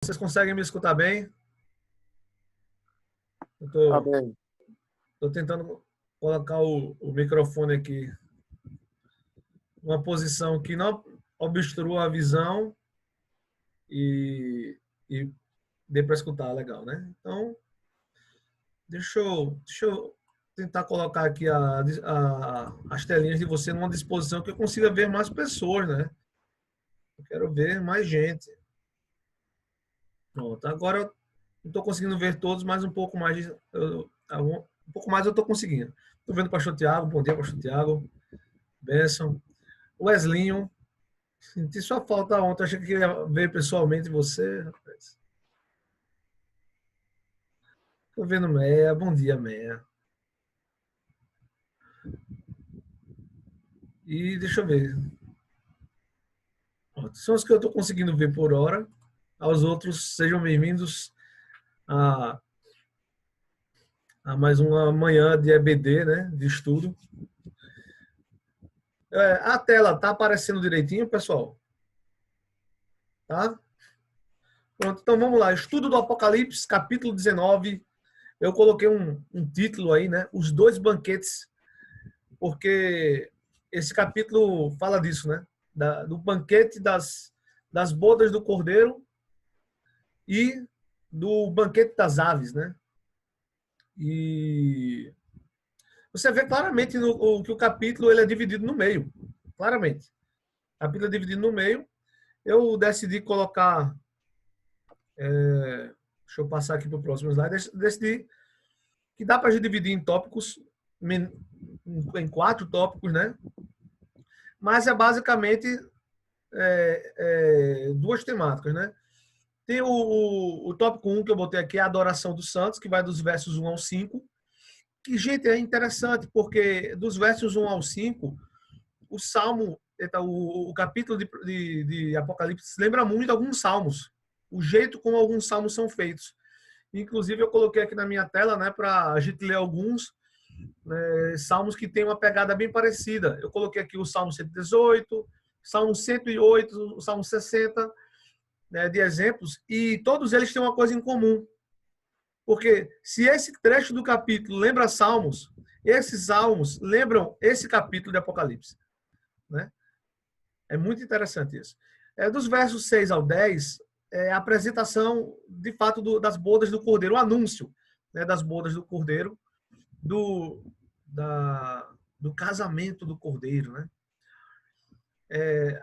Vocês conseguem me escutar bem? Tá Eu bem. estou tentando colocar o microfone aqui numa posição que não obstrua a visão e dê para escutar legal, né? Então, deixa eu tentar colocar aqui as telinhas de você numa disposição que eu consiga ver mais pessoas, né? Eu quero ver mais gente. Pronto, agora eu não estou conseguindo ver todos, mas um pouco mais, um pouco mais eu estou conseguindo. Estou vendo o pastor Tiago, bom dia, pastor Tiago, Benção. Weslinho, senti sua falta ontem, achei que ia ver pessoalmente você, rapaz. Estou vendo Meia, bom dia, Meia. E deixa eu ver. São os que eu estou conseguindo ver por hora. Aos outros, sejam bem-vindos a, a mais uma manhã de EBD, né? De estudo. A tela tá aparecendo direitinho, pessoal? Tá? Pronto, então vamos lá. Estudo do Apocalipse, capítulo 19. Eu coloquei um título aí, né? Os dois banquetes, porque esse capítulo fala disso, né? Do banquete das bodas do cordeiro e do banquete das aves, né? E você vê claramente que o capítulo ele é dividido no meio, claramente. O capítulo é dividido no meio. Eu decidi colocar, deixa eu passar aqui para o próximo slide, decidi que dá para a gente dividir em tópicos, em 4 tópicos, né? Mas é basicamente 2 temáticas, né? Tem o tópico 1 que eu botei aqui, a adoração dos santos, que vai dos versos 1 ao 5. Que, gente, é interessante, porque dos versos 1 ao 5, o Salmo, o capítulo de Apocalipse lembra muito alguns salmos. O jeito como alguns salmos são feitos. Inclusive, eu coloquei aqui na minha tela, né, para a gente ler alguns salmos que têm uma pegada bem parecida. Eu coloquei aqui o Salmo 118, Salmo 108, o Salmo 60, né, de exemplos, e todos eles têm uma coisa em comum. Porque se esse trecho do capítulo lembra Salmos, esses Salmos lembram esse capítulo de Apocalipse. Né? É muito interessante isso. Dos versos 6 ao 10, a apresentação, de fato, das bodas do Cordeiro, o anúncio, né, das bodas do Cordeiro, do casamento do Cordeiro. Né?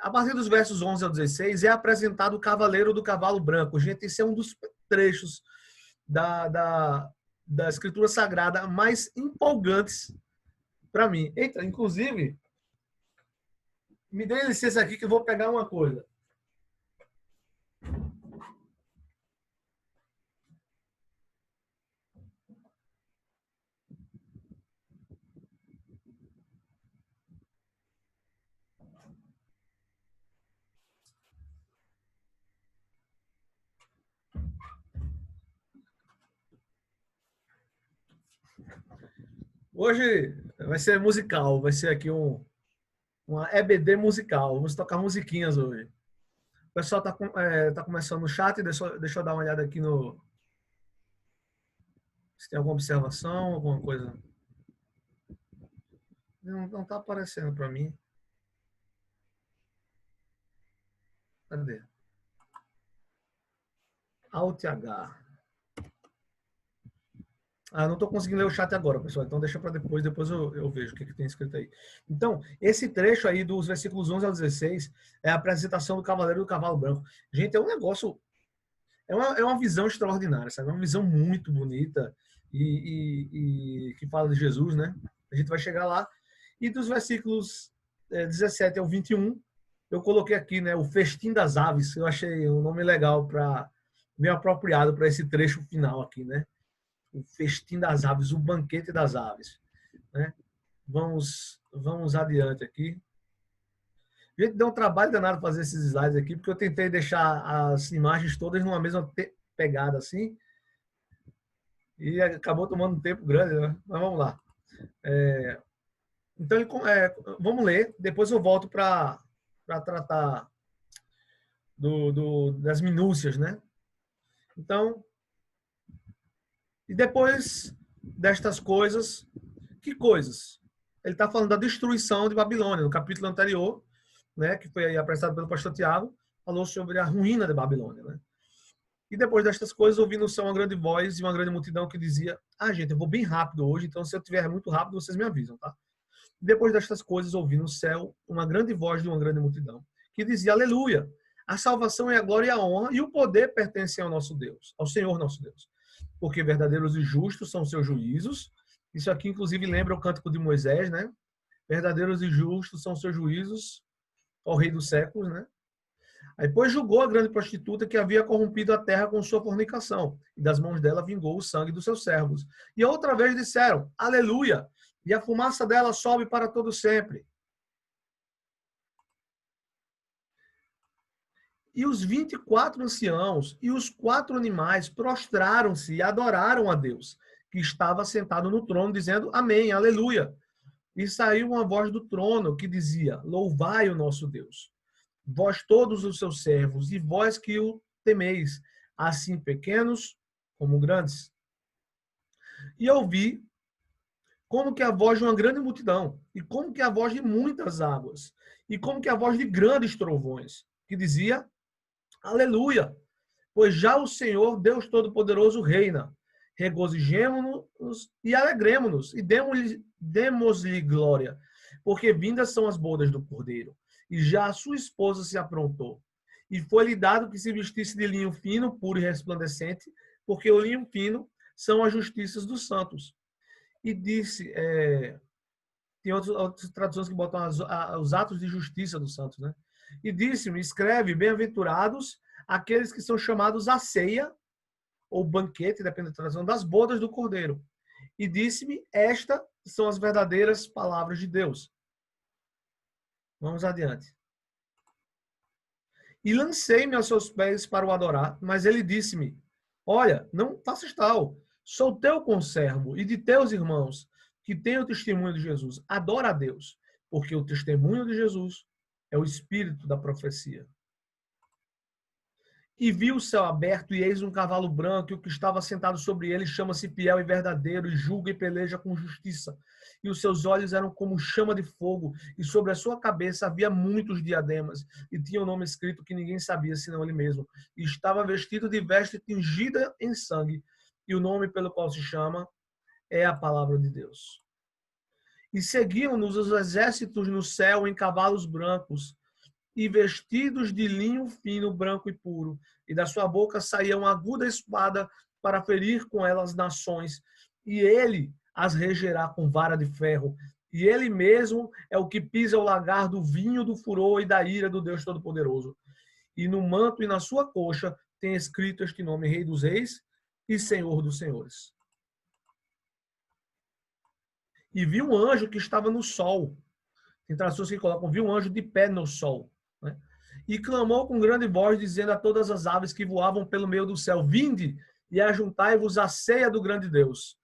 A partir dos versos 11 ao 16, é apresentado o cavaleiro do cavalo branco. Gente, esse é um dos trechos da Escritura Sagrada mais empolgantes para mim. Eita, inclusive, me dê licença aqui que eu vou pegar uma coisa. Hoje vai ser musical, vai ser aqui uma EBD musical. Vamos tocar musiquinhas hoje. O pessoal tá começando no chat, deixa eu dar uma olhada aqui no. Se tem alguma observação, alguma coisa. Não tá aparecendo para mim. Cadê? Alt H. Não estou conseguindo ler o chat agora, pessoal. Então deixa para depois eu vejo o que tem escrito aí. Então, esse trecho aí dos versículos 11 ao 16 é a apresentação do cavaleiro do cavalo branco. Gente, é um negócio, é uma visão extraordinária, sabe? É uma visão muito bonita e que fala de Jesus, né? A gente vai chegar lá. E dos versículos 17 ao 21, eu coloquei aqui, né, o Festim das Aves. Eu achei um nome legal, bem apropriado para esse trecho final aqui, né? O Festim das Aves, o Banquete das Aves. Né? Vamos adiante aqui. A gente deu um trabalho danado fazer esses slides aqui, porque eu tentei deixar as imagens todas numa mesma pegada assim, e acabou tomando um tempo grande, né? Mas vamos lá. Então, vamos ler, depois eu volto para tratar das minúcias, né? Então, e depois destas coisas, que coisas? Ele está falando da destruição de Babilônia. No capítulo anterior, né, que foi aí apresentado pelo pastor Tiago, falou sobre a ruína de Babilônia. Né? E depois destas coisas, ouvi no céu uma grande voz e uma grande multidão que dizia: gente, eu vou bem rápido hoje, então se eu estiver muito rápido, vocês me avisam, tá? E depois destas coisas, ouvi no céu uma grande voz de uma grande multidão que dizia: Aleluia! A salvação e a glória e a honra e o poder pertencem ao nosso Deus, ao Senhor nosso Deus. Porque verdadeiros e justos são seus juízos. Isso aqui, inclusive, lembra o cântico de Moisés, né? Verdadeiros e justos são seus juízos ao Rei dos séculos, né? Aí, pois, julgou a grande prostituta que havia corrompido a terra com sua fornicação, e das mãos dela vingou o sangue dos seus servos. E outra vez disseram: Aleluia! E a fumaça dela sobe para todo sempre. E os 24 anciãos e os 4 animais prostraram-se e adoraram a Deus, que estava sentado no trono, dizendo: Amém, aleluia. E saiu uma voz do trono que dizia: Louvai o nosso Deus, vós todos os seus servos, e vós que o temeis, assim pequenos como grandes. E ouvi como que a voz de uma grande multidão, e como que a voz de muitas águas, e como que a voz de grandes trovões, que dizia: Aleluia! Pois já o Senhor, Deus Todo-Poderoso, reina. Regozijemo-nos e alegremo-nos, e demos-lhe glória, porque vindas são as bodas do Cordeiro, e já a sua esposa se aprontou. E foi-lhe dado que se vestisse de linho fino, puro e resplandecente, porque o linho fino são as justiças dos santos. E disse, tem outras traduções que botam os atos de justiça dos santos, né? E disse-me: escreve, bem-aventurados aqueles que são chamados à ceia, ou banquete, depende da tradução, das bodas do Cordeiro. E disse-me: estas são as verdadeiras palavras de Deus. Vamos adiante. E lancei-me aos seus pés para o adorar, mas ele disse-me: olha, não faças tal, sou teu conservo e de teus irmãos, que têm o testemunho de Jesus. Adora a Deus, porque o testemunho de Jesus é o espírito da profecia. E vi o céu aberto, e eis um cavalo branco, e o que estava sentado sobre ele chama-se Fiel e Verdadeiro, e julga e peleja com justiça. E os seus olhos eram como chama de fogo, e sobre a sua cabeça havia muitos diademas, e tinha o nome escrito que ninguém sabia, senão ele mesmo. E estava vestido de veste tingida em sangue, e o nome pelo qual se chama é a Palavra de Deus. E seguiam-nos os exércitos no céu em cavalos brancos, e vestidos de linho fino, branco e puro, e da sua boca saía uma aguda espada para ferir com ela as nações, e ele as regerá com vara de ferro, e ele mesmo é o que pisa o lagar do vinho do furor e da ira do Deus Todo-Poderoso. E no manto e na sua coxa tem escrito este nome: Rei dos Reis e Senhor dos Senhores. E vi um anjo que estava no sol. Tem traduções que colocam: vi um anjo de pé no sol. Né? E clamou com grande voz, dizendo a todas as aves que voavam pelo meio do céu: vinde e ajuntai-vos à ceia do grande Deus.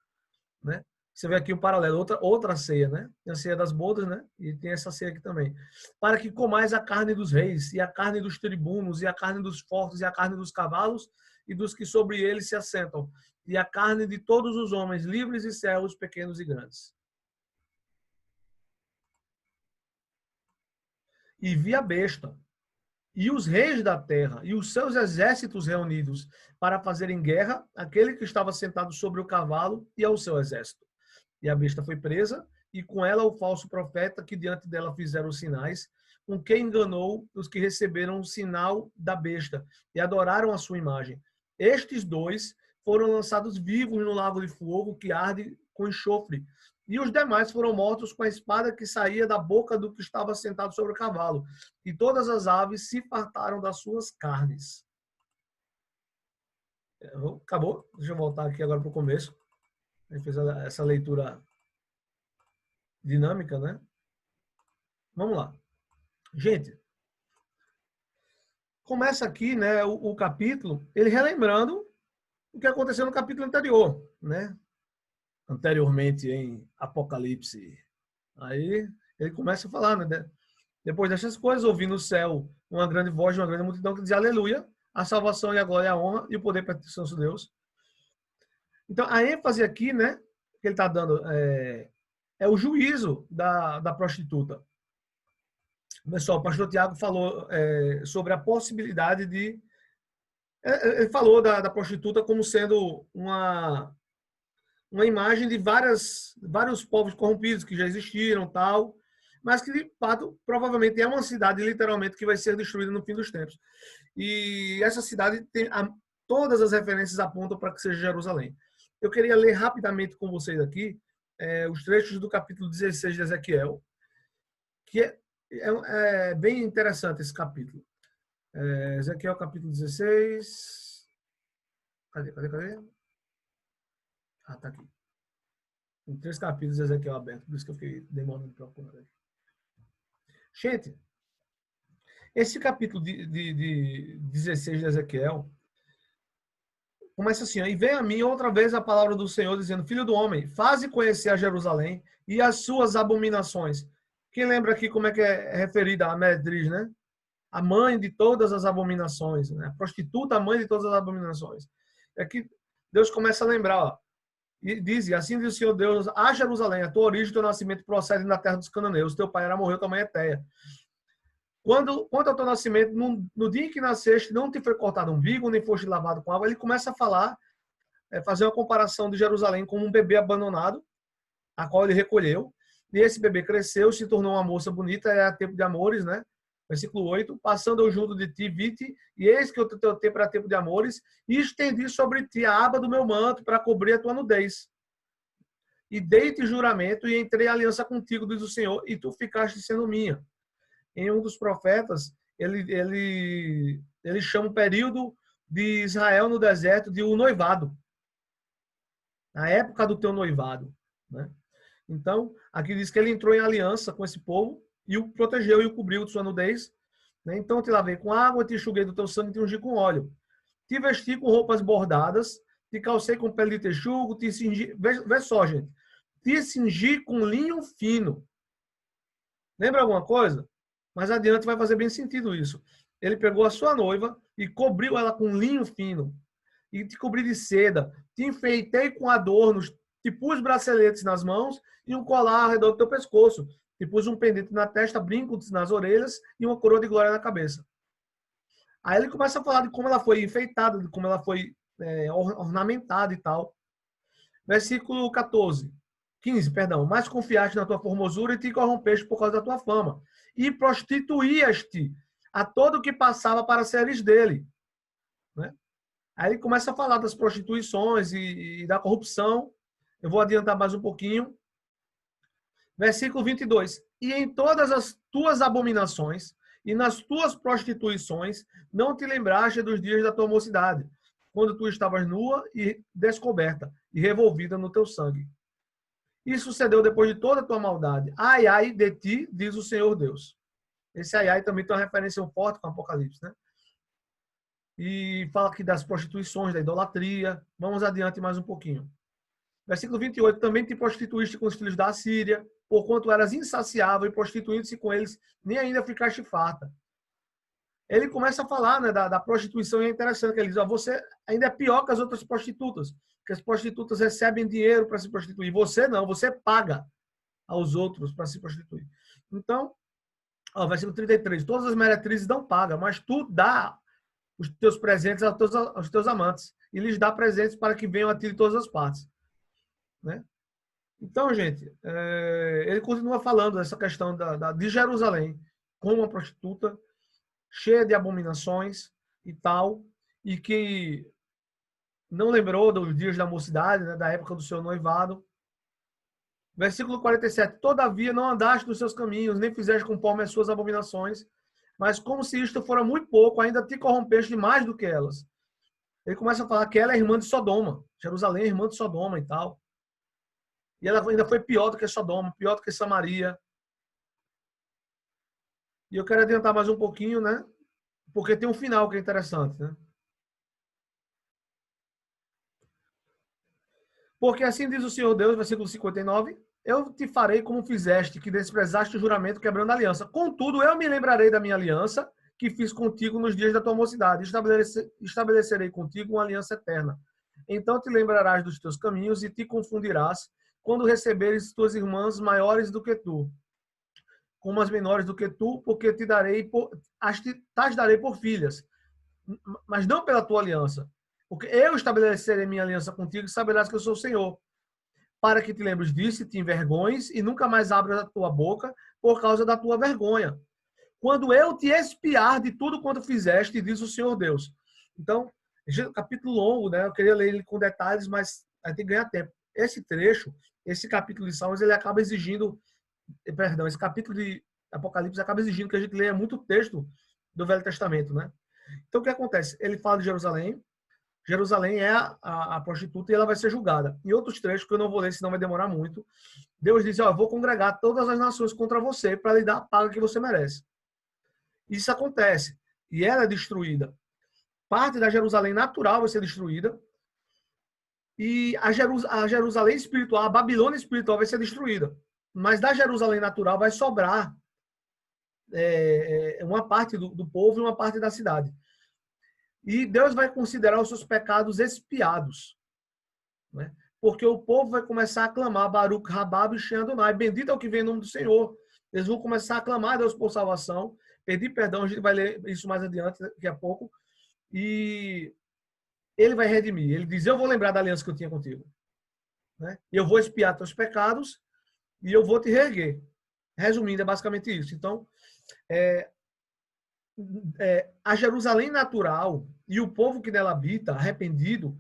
Né? Você vê aqui um paralelo, outra ceia, né? Tem a ceia das bodas, né? E tem essa ceia aqui também. Para que comais a carne dos reis, e a carne dos tribunos, e a carne dos fortes, e a carne dos cavalos, e dos que sobre eles se assentam, e a carne de todos os homens, livres e servos, pequenos e grandes. E vi a besta, e os reis da terra, e os seus exércitos reunidos, para fazerem guerra àquele que estava sentado sobre o cavalo e ao seu exército. E a besta foi presa, e com ela o falso profeta, que diante dela fizeram os sinais, com que enganou os que receberam o sinal da besta, e adoraram a sua imagem. Estes dois foram lançados vivos no lago de fogo, que arde com enxofre, e os demais foram mortos com a espada que saía da boca do que estava sentado sobre o cavalo. E todas as aves se fartaram das suas carnes. Acabou? Deixa eu voltar aqui agora para o começo. A gente fez essa leitura dinâmica, né? Vamos lá. Gente, começa aqui, né, o capítulo, ele relembrando o que aconteceu no capítulo anterior, né? Anteriormente em Apocalipse. Aí ele começa a falar, né? Depois dessas coisas, ouvi no céu uma grande voz de uma grande multidão que dizia aleluia, a salvação e a glória e a honra e o poder pertencem ao nosso Deus. Então, a ênfase aqui, né, que ele está dando é o juízo da prostituta. Pessoal, o pastor Tiago falou sobre a possibilidade de... Ele falou da prostituta como sendo uma imagem de vários povos corrompidos que já existiram, tal, mas que, de fato, provavelmente é uma cidade, literalmente, que vai ser destruída no fim dos tempos. E essa cidade tem... Todas as referências apontam para que seja Jerusalém. Eu queria ler rapidamente com vocês aqui os trechos do capítulo 16 de Ezequiel, que é bem interessante esse capítulo. Ezequiel, capítulo 16. Cadê? Ah, tá aqui. Tem 3 capítulos de Ezequiel abertos, por isso que eu fiquei demorando para procurar. Gente, esse capítulo de 16 de Ezequiel começa assim, ó, e vem a mim outra vez a palavra do Senhor, dizendo, filho do homem, faze conhecer a Jerusalém e as suas abominações. Quem lembra aqui como é que é referida a meretriz, né? A mãe de todas as abominações, né? A prostituta, a mãe de todas as abominações. Aqui Deus começa a lembrar, ó, e diz, assim diz o Senhor Deus, a Jerusalém, a tua origem, teu nascimento procede na terra dos cananeus, teu pai era morreu, tua mãe é Teia. Quanto ao teu nascimento, no dia em que nasceste, não te foi cortado um umbigo, nem foste lavado com água. Ele começa a falar, fazer uma comparação de Jerusalém como um bebê abandonado, a qual ele recolheu. E esse bebê cresceu, se tornou uma moça bonita, é tempo de amores, né? Versículo 8. Passando eu junto de ti, vi-te, e eis que o teu tempo era tempo de amores, e estendi sobre ti a aba do meu manto para cobrir a tua nudez. E dei-te juramento e entrei aliança contigo, diz o Senhor, e tu ficaste sendo minha. Em um dos profetas, ele chama o período de Israel no deserto de o noivado. A época do teu noivado. Né? Então, aqui diz que ele entrou em aliança com esse povo e o protegeu e o cobriu de sua nudez. Né? Então, te lavei com água, te enxuguei do teu sangue e te ungi com óleo. Te vesti com roupas bordadas, te calcei com pele de texugo, te cingi... Vê só, gente. Te cingi com linho fino. Lembra alguma coisa? Mais adiante vai fazer bem sentido isso. Ele pegou a sua noiva e cobriu ela com linho fino. E te cobri de seda. Te enfeitei com adornos. Te pus braceletes nas mãos e um colar ao redor do teu pescoço. Te pus um pendente na testa, brincos nas orelhas e uma coroa de glória na cabeça. Aí ele começa a falar de como ela foi enfeitada, de como ela foi ornamentada e tal. Versículo 15, perdão. Mas confiaste na tua formosura e te corrompeste por causa da tua fama. E prostituías-te a todo o que passava para seres dele. Né? Aí ele começa a falar das prostituições e da corrupção. Eu vou adiantar mais um pouquinho. Versículo 22. E em todas as tuas abominações e nas tuas prostituições não te lembraste dos dias da tua mocidade, quando tu estavas nua e descoberta e revolvida no teu sangue. Isso sucedeu depois de toda a tua maldade. Ai, ai de ti, diz o Senhor Deus. Esse ai, ai também tem uma referência forte com o Apocalipse, né? E fala aqui das prostituições, da idolatria. Vamos adiante mais um pouquinho. Versículo 28. Também te prostituíste com os filhos da Assíria, porquanto eras insaciável e prostituindo-se com eles, nem ainda ficaste farta. Ele começa a falar, né, da prostituição, e é interessante que ele diz, ó, você ainda é pior que as outras prostitutas, porque as prostitutas recebem dinheiro para se prostituir. Você não, você paga aos outros para se prostituir. Então, ó, versículo 33, todas as meretrizes não pagam, mas tu dá os teus presentes aos teus amantes e lhes dá presentes para que venham a ti de todas as partes. Né? Então, gente, ele continua falando dessa questão de Jerusalém como uma prostituta cheia de abominações e tal, e que não lembrou dos dias da mocidade, né, da época do seu noivado. Versículo 47. Todavia não andaste nos seus caminhos, nem fizeste conforme as suas abominações, mas como se isto fora muito pouco, ainda te corrompeste mais do que elas. Ele começa a falar que ela é irmã de Sodoma. Jerusalém é irmã de Sodoma e tal. E ela ainda foi pior do que Sodoma, pior do que Samaria. E eu quero adiantar mais um pouquinho, né? Porque tem um final que é interessante, né? Porque assim diz o Senhor Deus, versículo 59, eu te farei como fizeste, que desprezaste o juramento quebrando a aliança. Contudo, eu me lembrarei da minha aliança, que fiz contigo nos dias da tua mocidade. Estabelecerei contigo uma aliança eterna. Então te lembrarás dos teus caminhos e te confundirás quando receberes tuas irmãs maiores do que tu, como as menores do que tu, porque as darei por filhas, mas não pela tua aliança. Porque eu estabelecerei minha aliança contigo e saberás que eu sou o Senhor. Para que te lembres disso e te envergonhes e nunca mais abras a tua boca por causa da tua vergonha. Quando eu te expiar de tudo quanto fizeste, diz o Senhor Deus. Então, capítulo longo, né? Eu queria ler ele com detalhes, mas aí tem que ganhar tempo. Esse trecho, esse capítulo de Salmos, ele acaba exigindo, perdão, esse capítulo de Apocalipse acaba exigindo que a gente leia muito texto do Velho Testamento, né? Então, o que acontece? Ele fala de Jerusalém. Jerusalém é a prostituta e ela vai ser julgada. Em outros trechos, que eu não vou ler, senão vai demorar muito, Deus diz, eu vou congregar todas as nações contra você para lhe dar a paga que você merece. Isso acontece. E ela é destruída. Parte da Jerusalém natural vai ser destruída. E a Jerusalém espiritual, a Babilônia espiritual vai ser destruída. Mas da Jerusalém natural vai sobrar uma parte do povo e uma parte da cidade. E Deus vai considerar os seus pecados expiados. Né? Porque o povo vai começar a clamar Baruch Rabab Shem Adonai, bendito é o que vem em nome do Senhor. Eles vão começar a clamar a Deus por salvação, pedir perdão, a gente vai ler isso mais adiante, daqui a pouco. E ele vai redimir. Ele diz, eu vou lembrar da aliança que eu tinha contigo. Né? Eu vou expiar teus pecados e eu vou te reerguer. Resumindo, é basicamente isso. Então, a Jerusalém natural e o povo que nela habita, arrependido,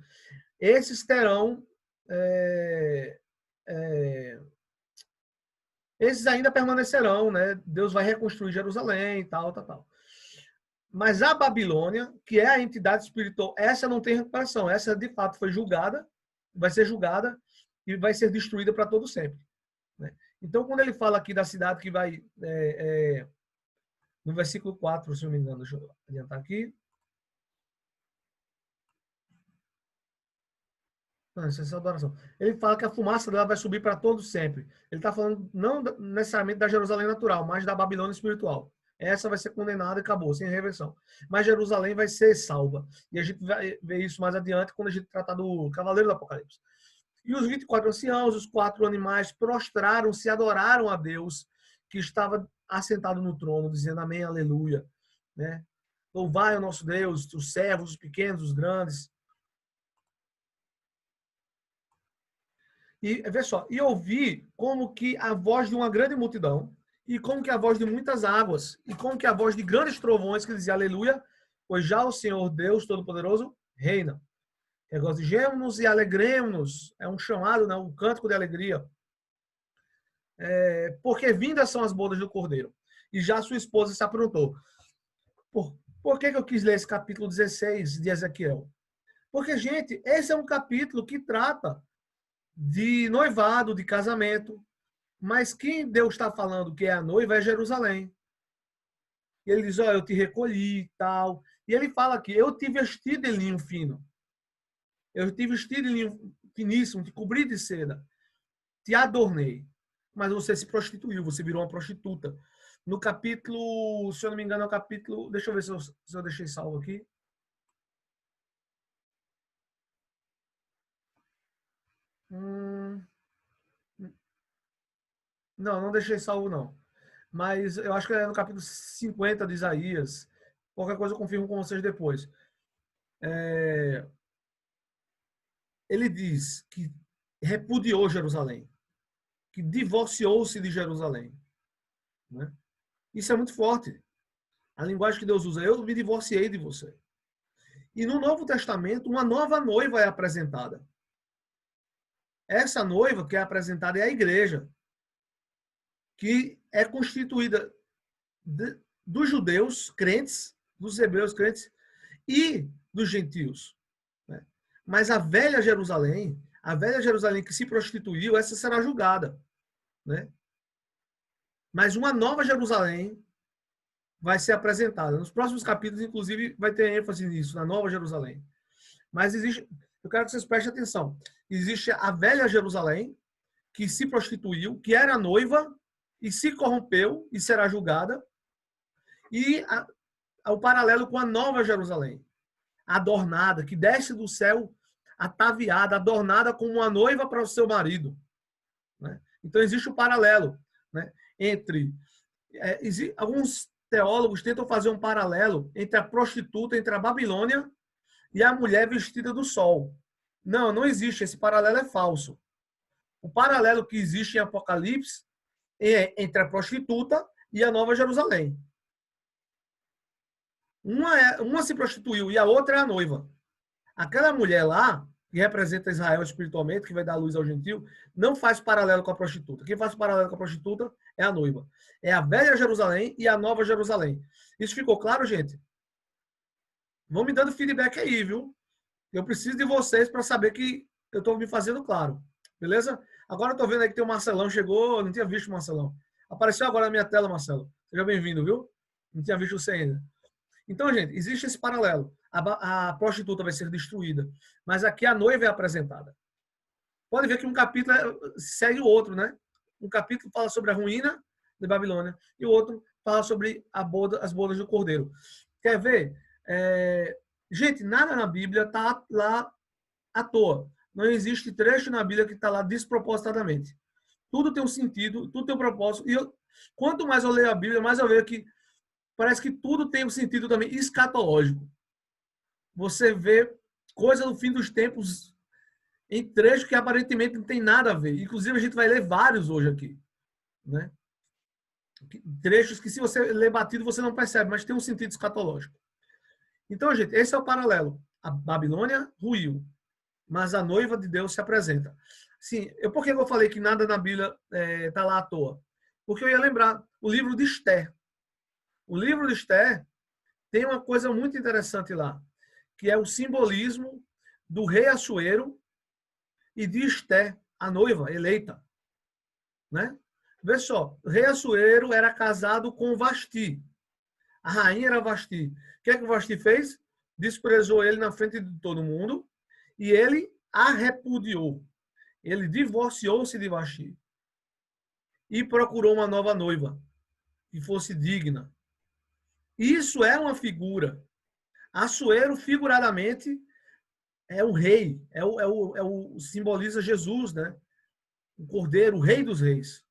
esses terão... esses ainda permanecerão, né? Deus vai reconstruir Jerusalém, tal. Mas a Babilônia, que é a entidade espiritual, essa não tem recuperação. Essa, de fato, foi julgada, vai ser julgada e vai ser destruída para todo sempre. Né? Então, quando ele fala aqui da cidade que vai... no versículo 4, se não me engano, deixa eu adiantar aqui. Não, isso é adoração. Ele fala que a fumaça dela vai subir para todo sempre. Ele está falando não necessariamente da Jerusalém natural, mas da Babilônia espiritual. Essa vai ser condenada e acabou, sem reversão. Mas Jerusalém vai ser salva. E a gente vai ver isso mais adiante quando a gente tratar do Cavaleiro do Apocalipse. E os 24 anciãos, os 4 animais, prostraram-se e adoraram a Deus, que estava assentado no trono, dizendo amém, aleluia. Né? Louvai o nosso Deus, os servos, os pequenos, os grandes. E vê só, e ouvi como que a voz de uma grande multidão, e como que a voz de muitas águas, e como que a voz de grandes trovões, que dizia aleluia, pois já o Senhor Deus Todo-Poderoso reina. Regozijemo-nos e alegremos-nos. É um chamado, né? Um cântico de alegria. Porque vindas são as bodas do Cordeiro. E já sua esposa se aprontou. Por que eu quis ler esse capítulo 16 de Ezequiel? Porque, gente, esse é um capítulo que trata de noivado, de casamento. Mas quem Deus está falando que é a noiva é Jerusalém. E ele diz, eu te recolhi e tal. E ele fala aqui, eu te vesti de linho fino. Eu te vesti de linho finíssimo, te cobri de seda. Te adornei. Mas você se prostituiu, você virou uma prostituta. No capítulo, se eu não me engano, é o capítulo... Deixa eu ver se eu deixei salvo aqui. Não deixei salvo, não. Mas eu acho que é no capítulo 50 de Isaías. Qualquer coisa eu confirmo com vocês depois. Ele diz que repudiou Jerusalém, que divorciou-se de Jerusalém. Né? Isso é muito forte. A linguagem que Deus usa, eu me divorciei de você. E no Novo Testamento, uma nova noiva é apresentada. Essa noiva que é apresentada é a igreja, que é constituída dos judeus crentes, dos hebreus crentes e dos gentios. Né? Mas a velha Jerusalém que se prostituiu, essa será julgada. Né? Mas uma nova Jerusalém vai ser apresentada. Nos próximos capítulos, inclusive, vai ter ênfase nisso, na nova Jerusalém. Mas existe, eu quero que vocês prestem atenção, existe a velha Jerusalém, que se prostituiu, que era noiva, e se corrompeu, e será julgada. E o paralelo com a Nova Jerusalém, adornada, que desce do céu ataviada, adornada como uma noiva para o seu marido. Né? Então, existe o paralelo, né, entre... alguns teólogos tentam fazer um paralelo entre a prostituta, entre a Babilônia e a mulher vestida do sol. Não, não existe. Esse paralelo é falso. O paralelo que existe em Apocalipse é entre a prostituta e a Nova Jerusalém. Uma se prostituiu e a outra é a noiva. Aquela mulher lá, que representa Israel espiritualmente, que vai dar luz ao gentio, não faz paralelo com a prostituta. Quem faz paralelo com a prostituta é a noiva. É a velha Jerusalém e a nova Jerusalém. Isso ficou claro, gente? Vão me dando feedback aí, viu? Eu preciso de vocês para saber que eu estou me fazendo claro. Beleza? Agora eu estou vendo aí que tem o Marcelão, chegou, eu não tinha visto o Marcelão. Apareceu agora na minha tela, Marcelo. Seja bem-vindo, viu? Não tinha visto você ainda. Então, gente, existe esse paralelo. A prostituta vai ser destruída, mas aqui a noiva é apresentada. Pode ver que um capítulo segue o outro, né? Um capítulo fala sobre a ruína de Babilônia e o outro fala sobre as bodas do Cordeiro. Quer ver? Gente, nada na Bíblia está lá à toa. Não existe trecho na Bíblia que está lá despropositadamente. Tudo tem um sentido, tudo tem um propósito. E quanto mais eu leio a Bíblia, mais eu vejo que parece que tudo tem um sentido também escatológico. Você vê coisa no fim dos tempos em trechos que aparentemente não tem nada a ver. Inclusive, a gente vai ler vários hoje aqui. Né? Trechos que, se você ler batido, você não percebe, mas tem um sentido escatológico. Então, gente, esse é o paralelo. A Babilônia ruiu, mas a noiva de Deus se apresenta. Sim, por que eu falei que nada na Bíblia está lá à toa? Porque eu ia lembrar o livro de Esther. O livro de Esther tem uma coisa muito interessante lá, que é o simbolismo do rei Assuero e de Esther, a noiva eleita. Né? Vê só, o rei Assuero era casado com Vasti. A rainha era Vasti. O que é que Vasti fez? Desprezou ele na frente de todo mundo e ele a repudiou. Ele divorciou-se de Vasti e procurou uma nova noiva que fosse digna. Isso é uma figura. Assuero, figuradamente, é o rei, simboliza Jesus, né? O Cordeiro, o Rei dos Reis.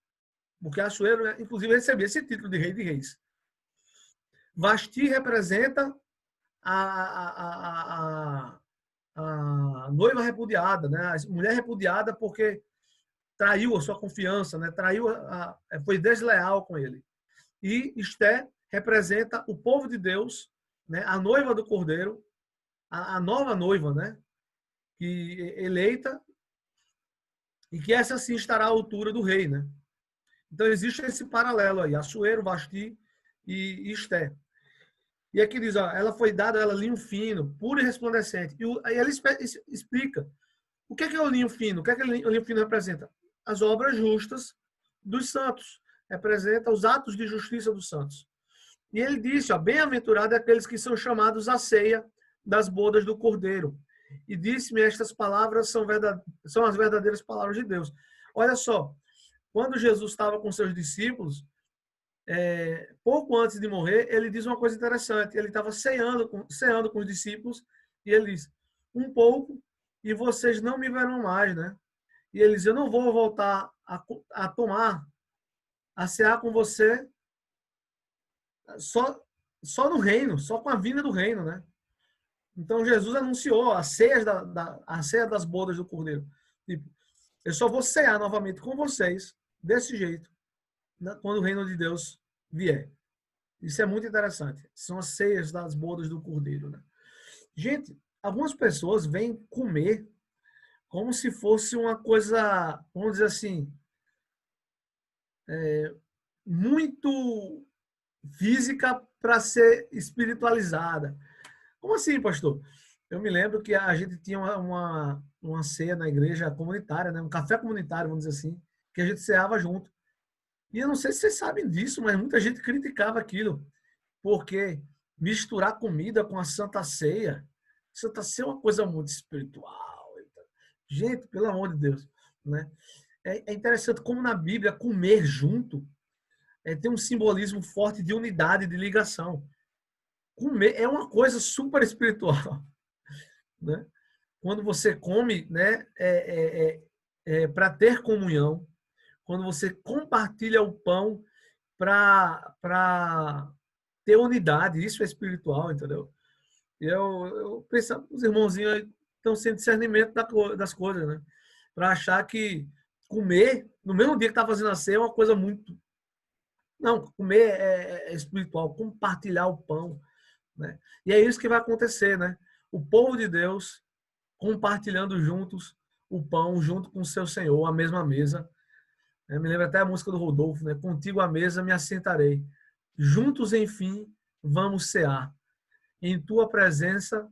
Porque Assuero, inclusive, recebia esse título de Rei de Reis. Vasti representa a noiva repudiada, né? A mulher repudiada porque traiu a sua confiança, né? Foi desleal com ele. E Esté representa o povo de Deus, né? A noiva do Cordeiro, a nova noiva, né? Que eleita e que essa sim estará à altura do rei, né? Então existe esse paralelo aí, Assuero, Vasti e Esté. E aqui diz, ó, ela foi dada ela linho fino, puro e resplandecente. E aí ele explica o que é o linho fino? O que é que o linho fino representa? As obras justas dos santos. Representa os atos de justiça dos santos. E ele disse, ó, bem-aventurado é aqueles que são chamados à ceia das bodas do Cordeiro. E disse-me, estas palavras são as verdadeiras palavras de Deus. Olha só, quando Jesus estava com seus discípulos, pouco antes de morrer, ele diz uma coisa interessante. Ele estava ceando com os discípulos e ele diz, um pouco e vocês não me verão mais, né? E ele diz, eu não vou voltar a cear com você só no reino, só com a vinda do reino, né? Então Jesus anunciou a ceia das bodas do Cordeiro. Tipo, eu só vou cear novamente com vocês desse jeito, né, quando o reino de Deus vier. Isso é muito interessante. São as ceias das bodas do Cordeiro, né? Gente, algumas pessoas vêm comer como se fosse uma coisa, vamos dizer assim, muito física para ser espiritualizada. Como assim, pastor? Eu me lembro que a gente tinha uma ceia na igreja comunitária, né? Um café comunitário, vamos dizer assim, que a gente ceava junto. E eu não sei se vocês sabem disso, mas muita gente criticava aquilo, porque misturar comida com a Santa Ceia, Santa Ceia é uma coisa muito espiritual. Gente, pelo amor de Deus, né? É interessante como na Bíblia comer junto tem um simbolismo forte de unidade, de ligação. Comer é uma coisa super espiritual, né? Quando você come, né, para ter comunhão, quando você compartilha o pão para ter unidade, isso é espiritual, entendeu? Eu penso, os irmãozinhos aí estão sem discernimento das coisas, né? Para achar que comer, no mesmo dia que está fazendo a ceia, é uma coisa muito. Não, comer é espiritual, compartilhar o pão, né? E é isso que vai acontecer, né? O povo de Deus compartilhando juntos o pão, junto com o seu Senhor, a mesma mesa. Me lembra até a música do Rodolfo, né? Contigo à mesa me assentarei. Juntos, enfim, vamos cear. Em tua presença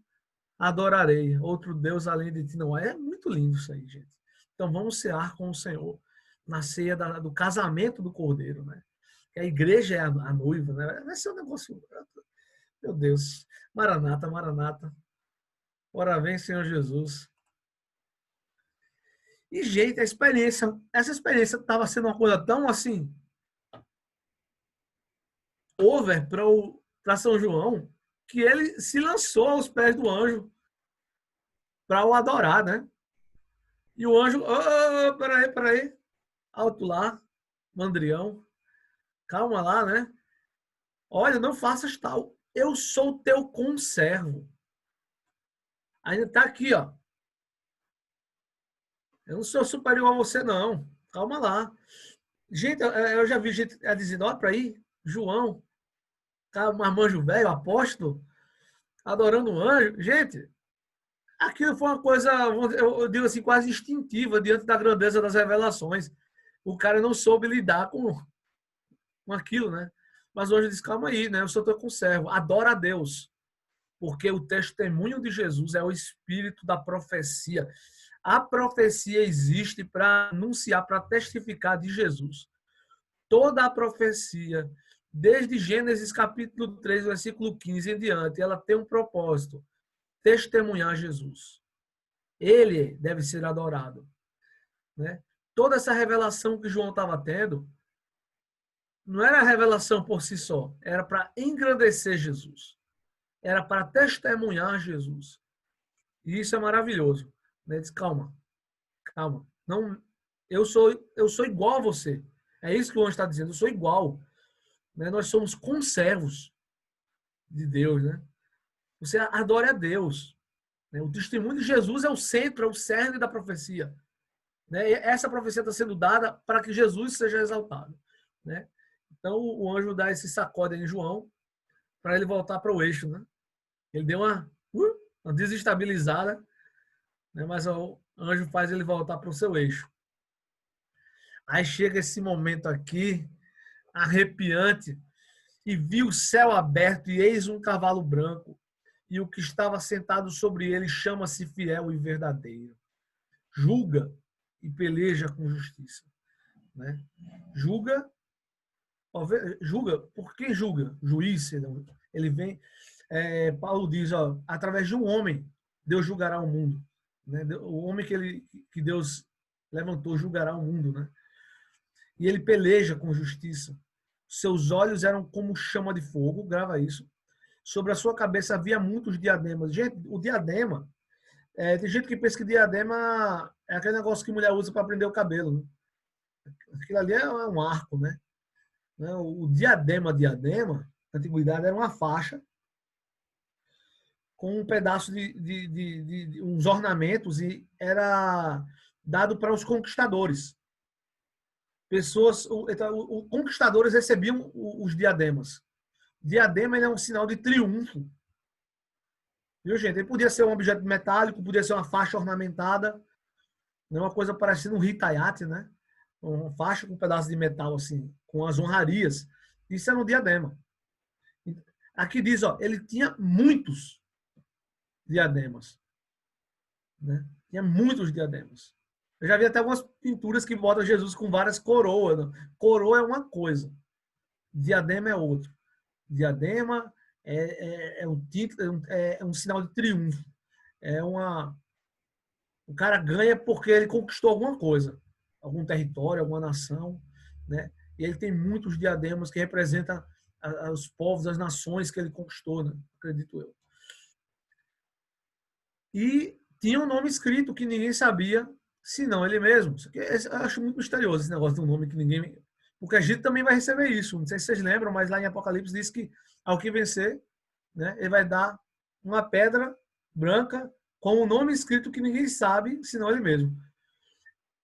adorarei. Outro Deus além de ti não há. É muito lindo isso aí, gente. Então vamos cear com o Senhor na ceia do casamento do Cordeiro, né? Que a igreja é a noiva, né? Vai ser um negócio. Meu Deus. Maranata, Maranata. Ora vem, Senhor Jesus. E, gente, essa experiência estava sendo uma coisa tão assim, over para São João, que ele se lançou aos pés do anjo para o adorar, né? E o anjo, oh, peraí, alto lá, mandrião, calma lá, né? Olha, não faças tal, eu sou teu conservo. Ainda tá aqui, ó. Eu não sou superior a você, não. Calma lá. Gente, eu já vi gente dizendo, ó, para aí, João, marmanjo velho, apóstolo, adorando um anjo. Gente, aquilo foi uma coisa, eu digo assim, quase instintiva diante da grandeza das revelações. O cara não soube lidar com aquilo, né? Mas hoje diz, calma aí, né? Eu sou teu conservo. Adora a Deus. Porque o testemunho de Jesus é o espírito da profecia. A profecia existe para anunciar, para testificar de Jesus. Toda a profecia, desde Gênesis capítulo 3, versículo 15 em diante, ela tem um propósito: testemunhar Jesus. Ele deve ser adorado, né? Toda essa revelação que João estava tendo não era a revelação por si só, era para engrandecer Jesus, era para testemunhar Jesus. E isso é maravilhoso, né? Diz, calma, calma, não, eu sou igual a você. É isso que o anjo está dizendo, eu sou igual, né? Nós somos conservos de Deus, né? Você adora a Deus, né? O testemunho de Jesus é o centro, é o cerne da profecia. Né? E essa profecia está sendo dada para que Jesus seja exaltado. Né? Então, o anjo dá esse sacode em João para ele voltar para o eixo. Né? Ele deu uma desestabilizada, né? Mas o anjo faz ele voltar para o seu eixo. Aí chega esse momento aqui, arrepiante, e vi o céu aberto e eis um cavalo branco, e o que estava sentado sobre ele chama-se Fiel e Verdadeiro. Julga e peleja com justiça. Né? Julga, por quem julga? Juiz, ele vem, Paulo diz, ó, através de um homem, Deus julgará o mundo. Né? O homem que Deus levantou julgará o mundo. Né? E ele peleja com justiça. Seus olhos eram como chama de fogo, grava isso. Sobre a sua cabeça havia muitos diademas. Gente, o diadema, tem gente que pensa que diadema é aquele negócio que mulher usa para prender o cabelo. Né? Aquilo ali é um arco, né? O diadema, na antiguidade, era uma faixa com um pedaço de uns ornamentos e era dado para os conquistadores. Os conquistadores recebiam os diademas. Diadema ele é um sinal de triunfo. Viu, gente? Ele podia ser um objeto metálico, podia ser uma faixa ornamentada, uma coisa parecendo um hitayate, né? Uma faixa com um pedaço de metal, assim, com as honrarias. Isso era um diadema. Aqui diz, ó, ele tinha muitos diademas. Né? Tinha muitos diademas. Eu já vi até algumas pinturas que botam Jesus com várias coroas. Né? Coroa é uma coisa, diadema é outra. Diadema é um título, é um sinal de triunfo. O cara ganha porque ele conquistou alguma coisa, algum território, alguma nação, né? E ele tem muitos diademas que representam os povos, as nações que ele conquistou, né? Acredito eu. E tinha um nome escrito que ninguém sabia, senão ele mesmo. Eu acho muito misterioso esse negócio de um nome que ninguém... Porque a gente também vai receber isso. Não sei se vocês lembram, mas lá em Apocalipse diz que ao que vencer, né, ele vai dar uma pedra branca com um nome escrito que ninguém sabe, senão ele mesmo.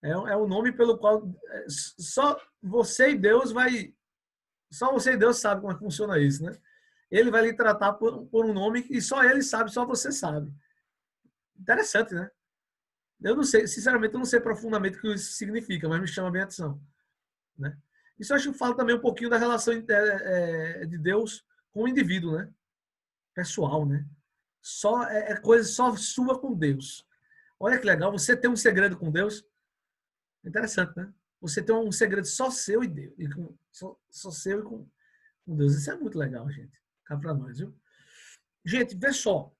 É o nome pelo qual só você e Deus vai... Só você e Deus sabe como é que funciona isso, né? Ele vai lhe tratar por um nome que só ele sabe, só você sabe. Interessante, né? Eu não sei, sinceramente, eu não sei profundamente o que isso significa, mas me chama bem a atenção, né? Isso eu acho que fala também um pouquinho da relação de Deus com o indivíduo, né? Pessoal, né? Só é coisa só sua com Deus. Olha que legal, você tem um segredo com Deus. Interessante, né? Você tem um segredo só seu e Deus, só seu e com Deus. Isso é muito legal, gente. Cá para nós, viu? Gente, vê só.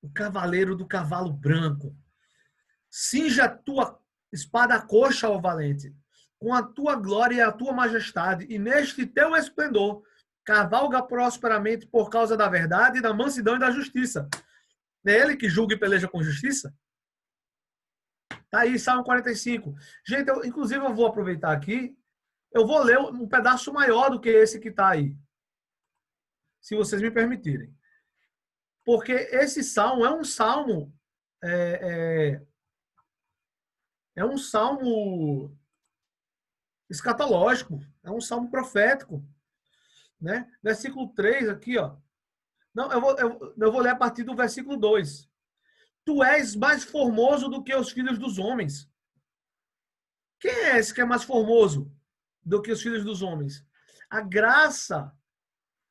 O cavaleiro do cavalo branco. Cinja a tua espada coxa, ó valente, com a tua glória e a tua majestade, e neste teu esplendor, cavalga prosperamente por causa da verdade, da mansidão e da justiça. Não é ele que julga e peleja com justiça? Tá aí, Salmo 45. Gente, inclusive eu vou aproveitar aqui, eu vou ler um pedaço maior do que esse que está aí, se vocês me permitirem. Porque esse salmo é um salmo é um salmo escatológico, é um salmo profético, né? Versículo 3 aqui, ó. Não, eu vou ler a partir do versículo 2. Tu és mais formoso do que os filhos dos homens. Quem é esse que é mais formoso do que os filhos dos homens? A graça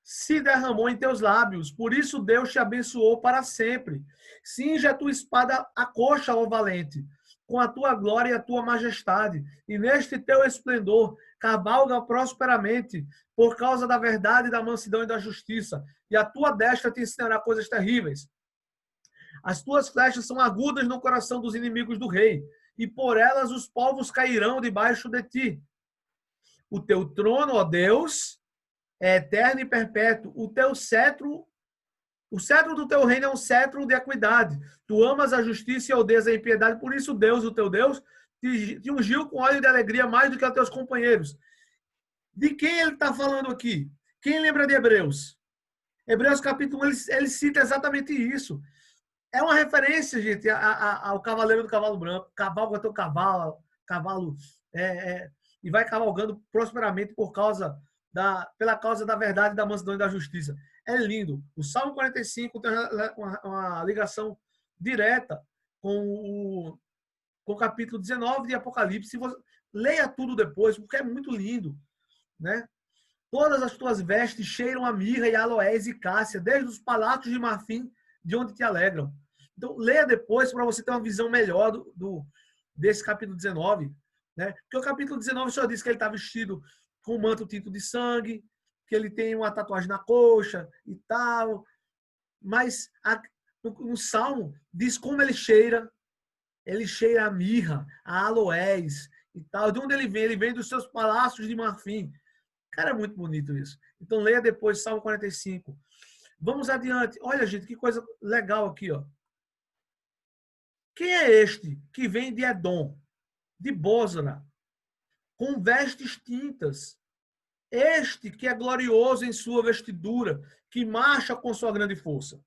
se derramou em teus lábios, por isso Deus te abençoou para sempre. Cinja a tua espada a coxa, ó valente, com a tua glória e a tua majestade, e neste teu esplendor cavalga prosperamente, por causa da verdade, da mansidão e da justiça, e a tua destra te ensinará coisas terríveis. As tuas flechas são agudas no coração dos inimigos do rei, e por elas os povos cairão debaixo de ti. O teu trono, ó Deus, é eterno e perpétuo. O cetro do teu reino é um cetro de equidade. Tu amas a justiça e odeias a impiedade. Por isso, Deus, o teu Deus, te ungiu com óleo de alegria mais do que a teus companheiros. De quem ele está falando aqui? Quem lembra de Hebreus? Hebreus capítulo 1, ele cita exatamente isso. É uma referência, gente, ao cavaleiro do cavalo branco. Cavalga teu cavalo, e vai cavalgando prosperamente pela causa da verdade, da mansidão e da justiça. É lindo. O Salmo 45 tem uma ligação direta com o capítulo 19 de Apocalipse. Leia tudo depois, porque é muito lindo, né? Todas as tuas vestes cheiram a mirra e aloés e cássia, desde os palatos de marfim, de onde te alegram. Então, leia depois para você ter uma visão melhor desse capítulo 19. Né? Porque o capítulo 19 só diz que ele está vestido com um manto tinto de sangue, que ele tem uma tatuagem na coxa e tal. Mas no Salmo diz como ele cheira a mirra, a aloés e tal. De onde ele vem? Ele vem dos seus palácios de marfim. Cara, é muito bonito isso. Então leia depois Salmo 45. Vamos adiante. Olha, gente, que coisa legal aqui, ó. Quem é este que vem de Edom, de Bósra, com vestes tintas? Este que é glorioso em sua vestidura, que marcha com sua grande força.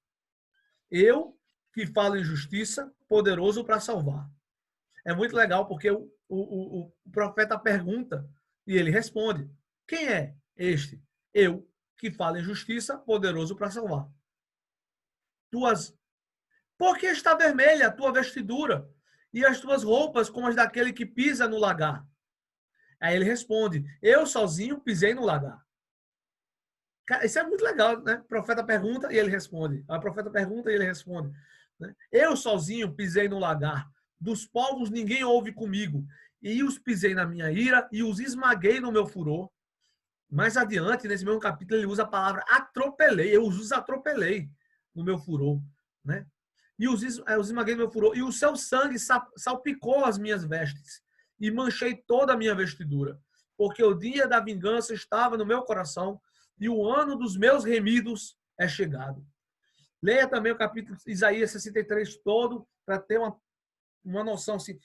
Eu, que falo em justiça, poderoso para salvar. É muito legal porque o profeta pergunta e ele responde. Quem é este? Eu, que falo em justiça, poderoso para salvar. Por que está vermelha a tua vestidura e as tuas roupas como as daquele que pisa no lagar? Aí ele responde, eu sozinho pisei no lagar. Cara, isso é muito legal, né? O profeta pergunta e ele responde. A profeta pergunta e ele responde. Né? Eu sozinho pisei no lagar. Dos povos ninguém ouve comigo. E os pisei na minha ira e os esmaguei no meu furor. Mais adiante, nesse mesmo capítulo, ele usa a palavra atropelei. Eu os atropelei no meu furor. Né? E os esmaguei no meu furor. E o seu sangue salpicou as minhas vestes. E manchei toda a minha vestidura. porque o dia da vingança estava no meu coração e o ano dos meus remidos é chegado. Leia também o capítulo Isaías 63 todo para ter uma noção. Assim.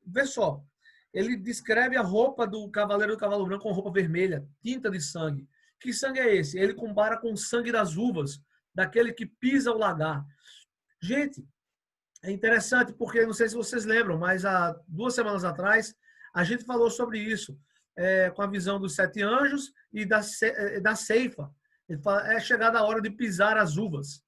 Vê só, ele descreve a roupa do cavaleiro do cavalo branco com roupa vermelha, tinta de sangue. Que sangue é esse? Ele compara com o sangue das uvas, daquele que pisa o lagar. Gente, é interessante porque, não sei se vocês lembram, mas há 2 semanas atrás, a gente falou sobre isso, com a visão dos 7 anjos e da ceifa. Ele fala, é chegada a hora de pisar as uvas.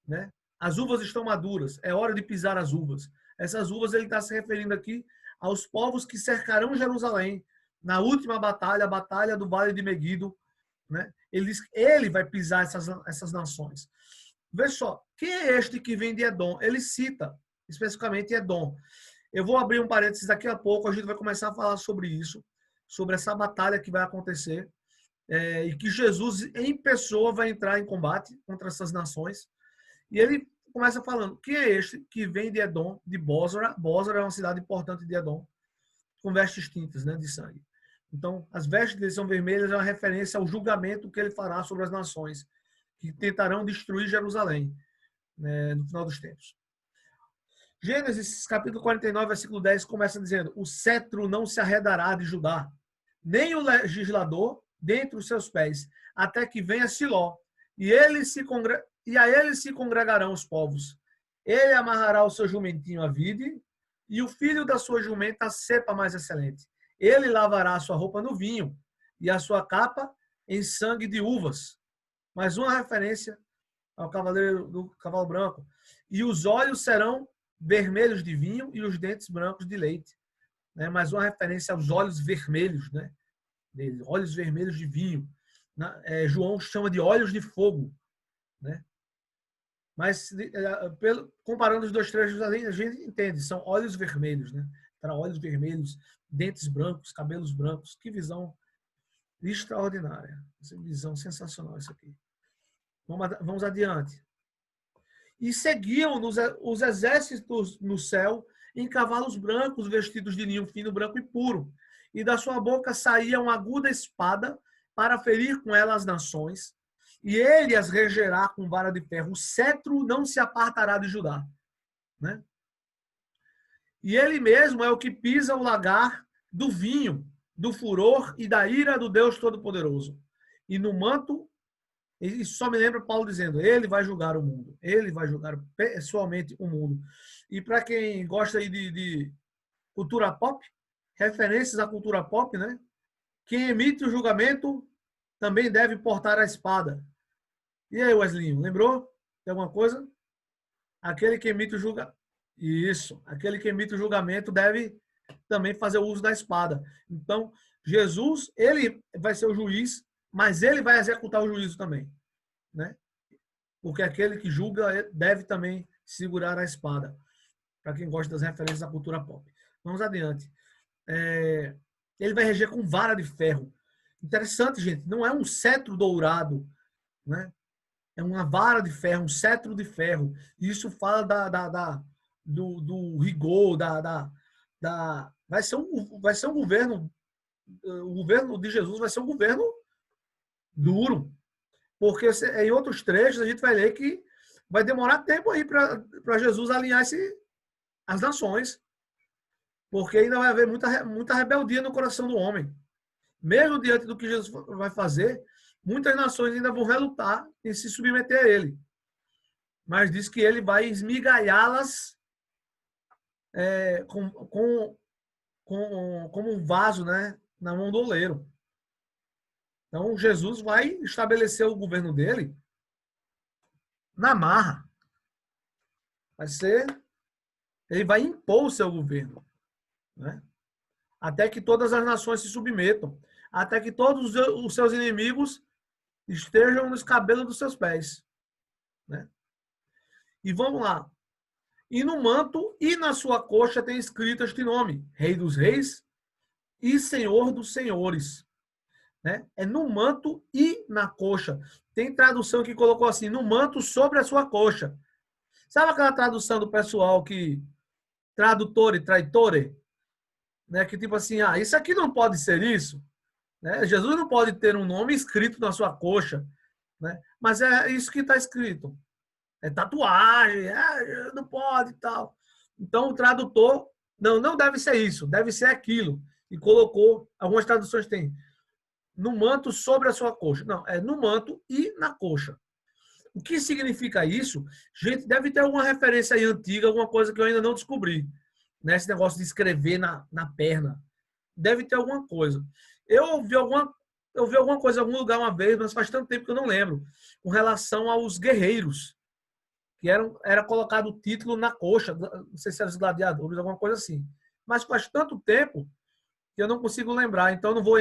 Né? As uvas estão maduras, é hora de pisar as uvas. Essas uvas ele está se referindo aqui aos povos que cercarão Jerusalém na última batalha, a batalha do Vale de Meguido. Né? Ele diz que ele vai pisar essas nações. Vê só, quem é este que vem de Edom? Ele cita especificamente Edom. Eu vou abrir um parênteses daqui a pouco, a gente vai começar a falar sobre isso, sobre essa batalha que vai acontecer, e que Jesus em pessoa vai entrar em combate contra essas nações. E ele começa falando, quem é este que vem de Edom, de Bósra? Bósra é uma cidade importante de Edom, com vestes tintas, né, de sangue. Então, as vestes dele são vermelhas, é uma referência ao julgamento que ele fará sobre as nações, que tentarão destruir Jerusalém, né, no final dos tempos. Gênesis, capítulo 49, versículo 10, começa dizendo, o cetro não se arredará de Judá, nem o legislador dentre os seus pés, até que venha Siló, e a ele se congregarão os povos. Ele amarrará o seu jumentinho à vide, e o filho da sua jumenta a cepa mais excelente. Ele lavará a sua roupa no vinho, e a sua capa em sangue de uvas. Mais uma referência ao cavaleiro do cavalo branco. E os olhos serão vermelhos de vinho e os dentes brancos de leite. Né? Mais uma referência aos olhos vermelhos, né? Dele, olhos vermelhos de vinho. João chama de olhos de fogo. Né? Mas, comparando os 2 trechos, a gente entende, são olhos vermelhos. Né? Para olhos vermelhos, dentes brancos, cabelos brancos. Que visão extraordinária. Essa visão sensacional, isso aqui. Vamos adiante. E seguiam os exércitos no céu em cavalos brancos, vestidos de linho fino, branco e puro. E da sua boca saía uma aguda espada para ferir com ela as nações. E ele as regerá com vara de ferro. O cetro não se apartará de Judá. Né? E ele mesmo é o que pisa o lagar do vinho, do furor e da ira do Deus Todo-Poderoso. E no manto, isso só me lembra Paulo dizendo, ele vai julgar o mundo. Ele vai julgar pessoalmente o mundo. E para quem gosta aí de cultura pop, referências à cultura pop, né? Quem emite o julgamento também deve portar a espada. E aí, Wesley, lembrou? Tem alguma coisa? Aquele que emite o julgamento. Isso. Aquele que emite o julgamento deve também fazer o uso da espada. Então, Jesus, ele vai ser o juiz, mas ele vai executar o juízo também. Né? Porque aquele que julga deve também segurar a espada. Para quem gosta das referências da cultura pop. Vamos adiante. Ele vai reger com vara de ferro. Interessante, gente. Não é um cetro dourado, né? É uma vara de ferro, um cetro de ferro. Isso fala do rigor, vai ser um governo. O governo de Jesus vai ser um governo duro. Porque em outros trechos a gente vai ler que vai demorar tempo aí para Jesus alinhar as nações. Porque ainda vai haver muita rebeldia no coração do homem. Mesmo diante do que Jesus vai fazer, muitas nações ainda vão relutar em se submeter a ele. Mas diz que ele vai esmigalhá-las como um vaso, né, na mão do oleiro. Então, Jesus vai estabelecer o governo dele na marra. Ele vai impor o seu governo. Né? Até que todas as nações se submetam. Até que todos os seus inimigos estejam nos cabelos dos seus pés. Né? E vamos lá. E no manto e na sua coxa tem escrito este nome: Rei dos Reis e Senhor dos Senhores. Né? É no manto e na coxa. Tem tradução que colocou assim, no manto sobre a sua coxa. Sabe aquela tradução do pessoal que tradutore, traitore? Né? Que tipo assim, isso aqui não pode ser isso. Né? Jesus não pode ter um nome escrito na sua coxa, né? Mas é isso que está escrito. É tatuagem, não pode e tal. Então o tradutor, não deve ser isso, deve ser aquilo. E colocou, algumas traduções têm, no manto sobre a sua coxa. Não, é no manto e na coxa. O que significa isso? Gente, deve ter alguma referência aí antiga, alguma coisa que eu ainda não descobri. Né? Esse negócio de escrever na perna. Deve ter alguma coisa. Eu vi alguma coisa em algum lugar uma vez, mas faz tanto tempo que eu não lembro, com relação aos guerreiros, que era colocado o título na coxa, não sei se eram os gladiadores, alguma coisa assim. Mas faz tanto tempo que eu não consigo lembrar, então não vou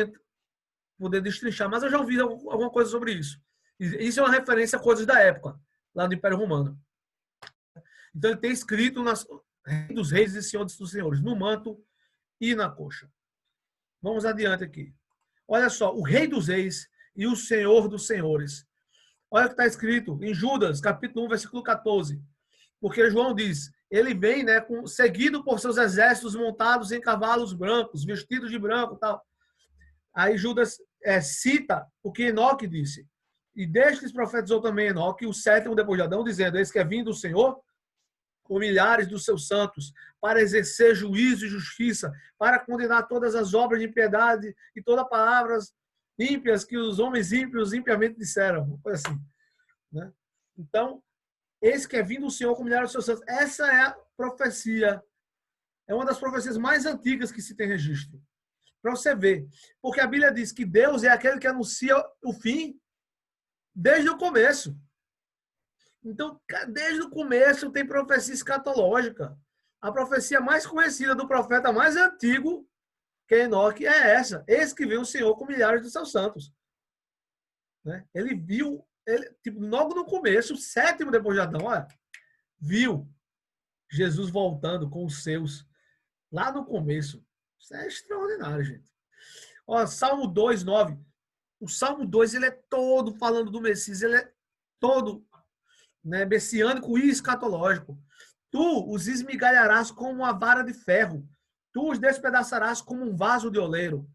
poder destrinchar, mas eu já ouvi alguma coisa sobre isso. Isso é uma referência a coisas da época, lá do Império Romano. Então ele tem escrito dos reis e senhores dos senhores, no manto e na coxa. Vamos adiante aqui. Olha só, o rei dos reis e o senhor dos senhores. Olha o que está escrito em Judas, capítulo 1, versículo 14. Porque João diz, ele vem, né, seguido por seus exércitos montados em cavalos brancos, vestidos de branco e tal. Aí Judas cita o que Enoque disse. E destes profetizou também Enoque, o sétimo depois de Adão, dizendo, eis que é vindo o Senhor com milhares dos seus santos, para exercer juízo e justiça, para condenar todas as obras de impiedade e todas as palavras ímpias que os homens ímpios impiamente disseram. Foi assim. Né? Então, esse que é vindo o Senhor com milhares dos seus santos. Essa é a profecia. É uma das profecias mais antigas que se tem registro. Para você ver. Porque a Bíblia diz que Deus é aquele que anuncia o fim desde o começo. Então, desde o começo tem profecia escatológica. A profecia mais conhecida do profeta mais antigo, que é Enoque, é essa. Esse que vem o Senhor com milhares de seus santos. Né? Ele viu, logo no começo, o sétimo depois de Adão, olha, viu Jesus voltando com os seus lá no começo. Isso é extraordinário, gente. Ó, Salmo 2, 9. O Salmo 2, ele é todo falando do Messias, ele é todo, né, messiânico e escatológico. Tu os esmigalharás como uma vara de ferro. Tu os despedaçarás como um vaso de oleiro.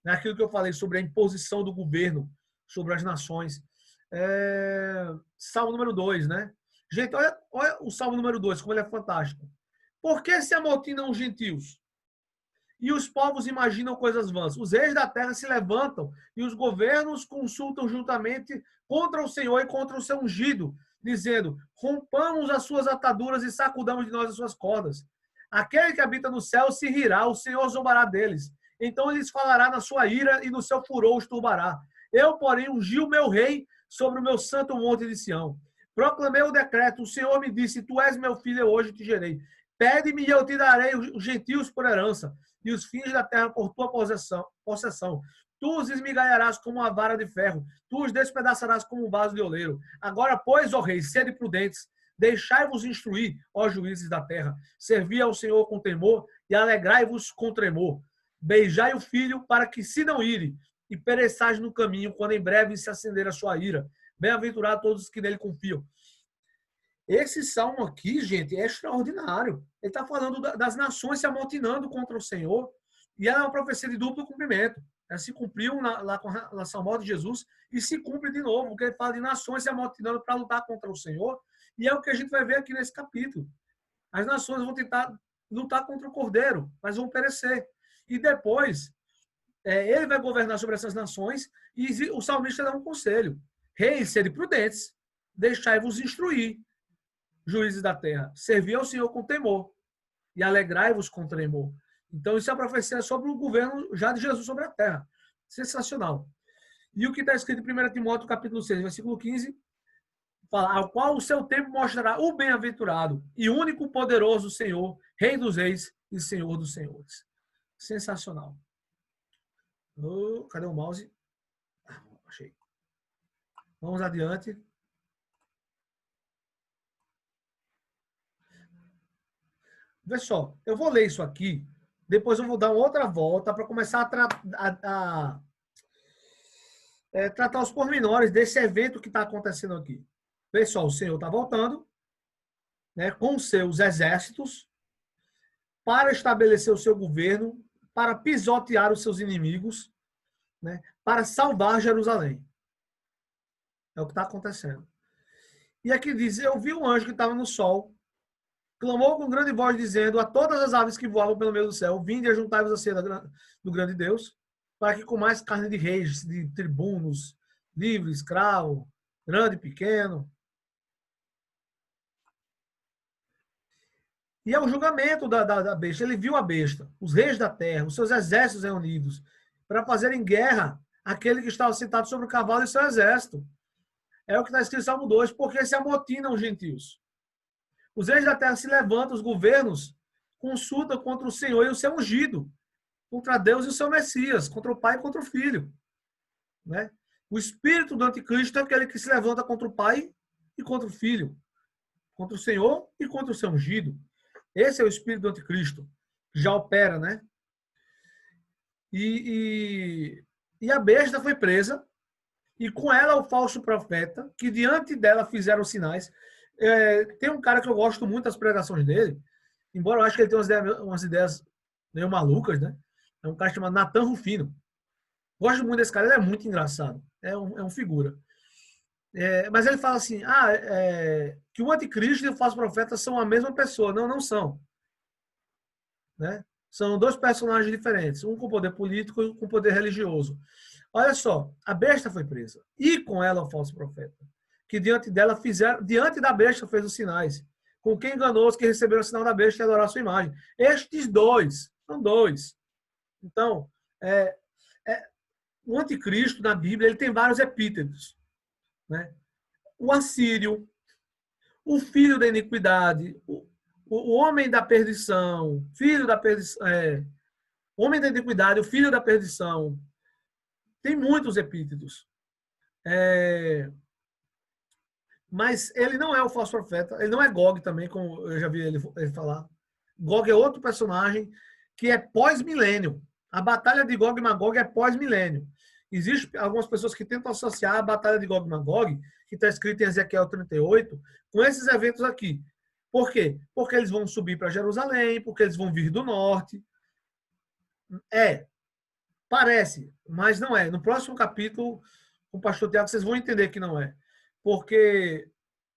É aquilo que eu falei sobre a imposição do governo sobre as nações. Salmo número 2, né? Gente, olha o Salmo número 2, como ele é fantástico. Por que se amotinam os gentios? E os povos imaginam coisas vãs. Os reis da terra se levantam e os governos consultam juntamente contra o Senhor e contra o seu ungido, dizendo, rompamos as suas ataduras e sacudamos de nós as suas cordas. Aquele que habita no céu se rirá, o Senhor zombará deles. Então ele lhes falará na sua ira e no seu furor os turbará. Eu, porém, ungi o meu rei sobre o meu santo monte de Sião. Proclamei o decreto, o Senhor me disse, tu és meu filho, eu hoje te gerei. Pede-me e eu te darei os gentios por herança e os fins da terra por tua possessão. Tu os esmigalharás como uma vara de ferro, tu os despedaçarás como um vaso de oleiro. Agora, pois, ó reis, sede prudentes, deixai-vos instruir, ó juízes da terra. Servi ao Senhor com temor e alegrai-vos com tremor. Beijai o filho para que se não ire e pereçais no caminho, quando em breve se acender a sua ira. Bem-aventurados todos os que nele confiam. Esse salmo aqui, gente, é extraordinário. Ele está falando das nações se amotinando contra o Senhor e é uma profecia de duplo cumprimento. Ela se cumpriu lá com relação à morte de Jesus e se cumpre de novo, porque ele fala de nações se amotinando para lutar contra o Senhor e é o que a gente vai ver aqui nesse capítulo. As nações vão tentar lutar contra o Cordeiro, mas vão perecer. E depois, ele vai governar sobre essas nações e o salmista dá um conselho. Reis, sede prudentes, deixai-vos instruir, juízes da terra, servi ao Senhor com temor e alegrai-vos com tremor. Então, isso é a profecia sobre o governo já de Jesus sobre a terra. Sensacional. E o que está escrito em 1 Timóteo, capítulo 6, versículo 15, fala, ao qual o seu tempo mostrará o bem-aventurado e único poderoso Senhor, Rei dos reis e Senhor dos senhores. Sensacional. Cadê o mouse? Achei. Vamos adiante. Vê só, eu vou ler isso aqui, depois eu vou dar uma outra volta para começar a tratar os pormenores desse evento que está acontecendo aqui. Vê só, o Senhor está voltando, né, com seus exércitos para estabelecer o seu governo, para pisotear os seus inimigos. né, para salvar Jerusalém. É o que está acontecendo. E aqui diz, eu vi um anjo que estava no sol, clamou com grande voz, dizendo a todas as aves que voavam pelo meio do céu, vinde e juntai-vos a ceia do grande Deus, para que comais carne de reis, de tribunos, livre, escravo, grande e pequeno. E é o julgamento da besta. Ele viu a besta, os reis da terra, os seus exércitos reunidos, para fazerem guerra àquele que estava sentado sobre o cavalo e seu exército. É o que está escrito em Salmo 2, porque se amotinam os gentios. Os reis da terra se levantam, os governos consultam contra o Senhor e o seu ungido, contra Deus e o seu Messias, contra o Pai e contra o Filho. Né? O espírito do anticristo é aquele que se levanta contra o Pai e contra o Filho, contra o Senhor e contra o seu ungido. Esse é o espírito do anticristo, que já opera, né? E a besta foi presa, e com ela o falso profeta, que diante dela fizeram sinais. Tem um cara que eu gosto muito das pregações dele, embora eu acho que ele tenha umas ideias meio malucas, né? É um cara chamado Nathan Rufino. Gosto muito desse cara, ele é muito engraçado. É um figura. Mas ele fala assim, que o anticristo e o falso profeta são a mesma pessoa. Não, não são. Né? São dois personagens diferentes, um com poder político e um com poder religioso. Olha só, a besta foi presa, e com ela o falso profeta, que diante da besta fez os sinais, com quem enganou os que receberam o sinal da besta e adoraram a sua imagem. Estes dois, são dois. Então, o anticristo na Bíblia ele tem vários epítetos. Né? O assírio, o filho da iniquidade, o homem da perdição, filho da perdição, homem da iniquidade, o filho da perdição. Tem muitos epítetos. Mas ele não é o falso profeta, ele não é Gog também, como eu já vi ele falar. Gog é outro personagem que é pós-milênio. A batalha de Gog e Magog é pós-milênio. Existem algumas pessoas que tentam associar a batalha de Gog e Magog, que está escrito em Ezequiel 38, com esses eventos aqui. Por quê? Porque eles vão subir para Jerusalém, porque eles vão vir do norte. Parece, mas não é. No próximo capítulo, com o pastor Tiago, vocês vão entender que não é. Porque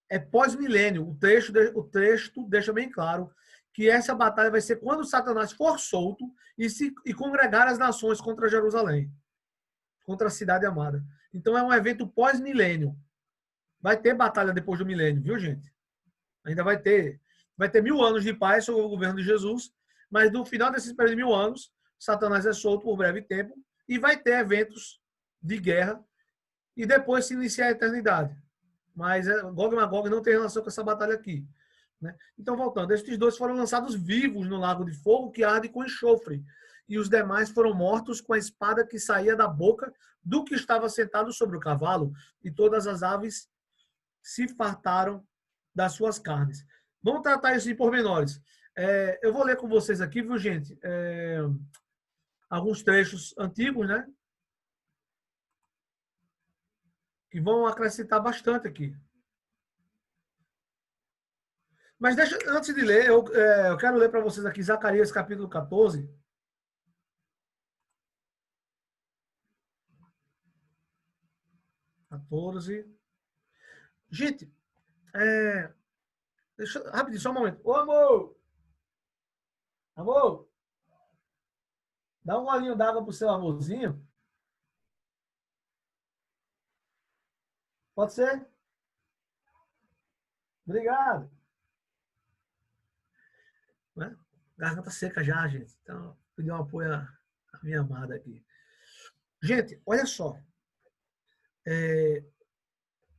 é pós-milênio. O texto deixa bem claro que essa batalha vai ser quando Satanás for solto e congregar as nações contra Jerusalém, contra a cidade amada. Então é um evento pós-milênio. Vai ter batalha depois do milênio, viu, gente? Ainda vai ter 1000 anos de paz sob o governo de Jesus, mas no final desses período de 1000 anos, Satanás é solto por breve tempo e vai ter eventos de guerra e depois se iniciar a eternidade. Mas Gog e Magog não tem relação com essa batalha aqui. Né? Então, voltando, estes dois foram lançados vivos no lago de fogo que arde com enxofre, e os demais foram mortos com a espada que saía da boca do que estava sentado sobre o cavalo, e todas as aves se fartaram das suas carnes. Vamos tratar isso em pormenores. Eu vou ler com vocês aqui, viu, gente? Alguns trechos antigos, né? Que vão acrescentar bastante aqui. Mas antes de ler, eu quero ler para vocês aqui Zacarias capítulo 14. Gente, rapidinho, só um momento. Ô, amor! Amor! Dá um golinho d'água pro seu amorzinho. Pode ser? Obrigado. Né? Garganta seca já, gente. Então, pedir um apoio à minha amada aqui. Gente, olha só.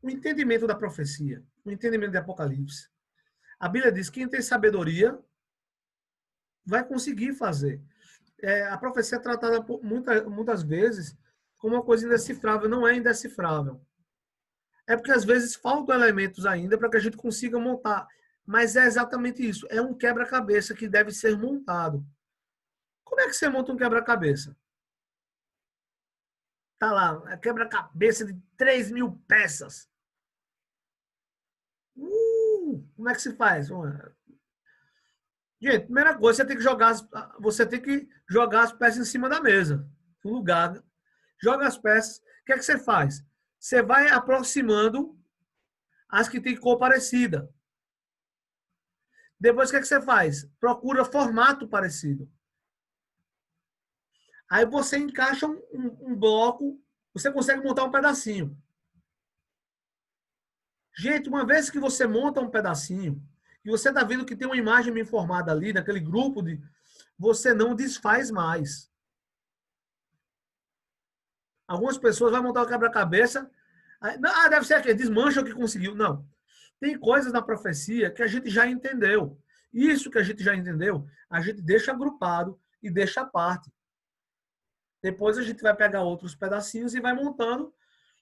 O entendimento da profecia, o entendimento de Apocalipse. A Bíblia diz que quem tem sabedoria vai conseguir fazer. A profecia é tratada muitas vezes como uma coisa indecifrável. Não é indecifrável. É porque às vezes faltam elementos ainda para que a gente consiga montar. Mas é exatamente isso. É um quebra-cabeça que deve ser montado. Como é que você monta um quebra-cabeça? Tá lá, quebra-cabeça de 3.000 peças. Como é que se faz? Gente, primeira coisa, você tem que jogar as peças em cima da mesa, no lugar Joga as peças. O que é que você faz? Você vai aproximando as que têm cor parecida. Depois, o que é que você faz? Procura formato parecido. Aí você encaixa um bloco, você consegue montar um pedacinho. Gente, uma vez que você monta um pedacinho, e você está vendo que tem uma imagem bem formada ali, naquele grupo, você não desfaz mais. Algumas pessoas vão montar o quebra-cabeça, deve ser aquele, desmancha o que conseguiu. Não. Tem coisas na profecia que a gente já entendeu. Isso que a gente já entendeu, a gente deixa agrupado e deixa à parte. Depois a gente vai pegar outros pedacinhos e vai montando,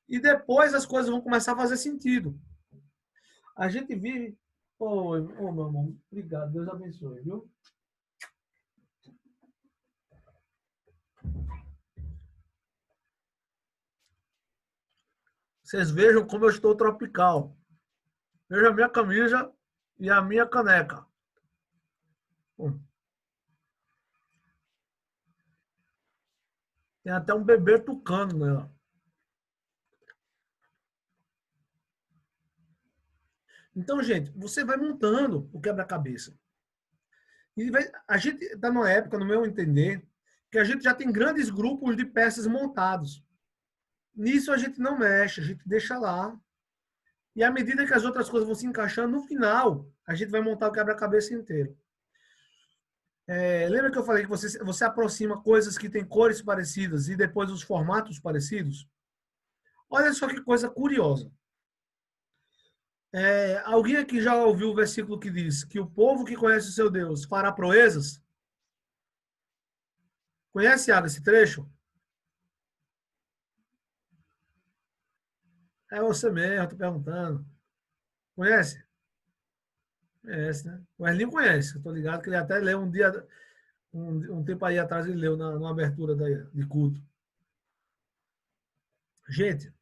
e depois as coisas vão começar a fazer sentido. A gente vive. Meu irmão, obrigado, Deus abençoe, viu? Vocês vejam como eu estou tropical. Veja a minha camisa e a minha caneca. Tem até um bebê tucano nela. Então, gente, você vai montando o quebra-cabeça. E a gente está numa época, no meu entender, que a gente já tem grandes grupos de peças montados. Nisso a gente não mexe, a gente deixa lá. E à medida que as outras coisas vão se encaixando, no final, a gente vai montar o quebra-cabeça inteiro. Lembra que eu falei que você aproxima coisas que têm cores parecidas e depois os formatos parecidos? Olha só que coisa curiosa. Alguém aqui já ouviu o versículo que diz que o povo que conhece o seu Deus fará proezas? Conhece, Iago, esse trecho? É você mesmo, estou perguntando. Conhece? Conhece, né? O Erlinho conhece. Estou ligado que ele até leu um dia, um tempo aí atrás, ele leu na abertura de culto. Gente,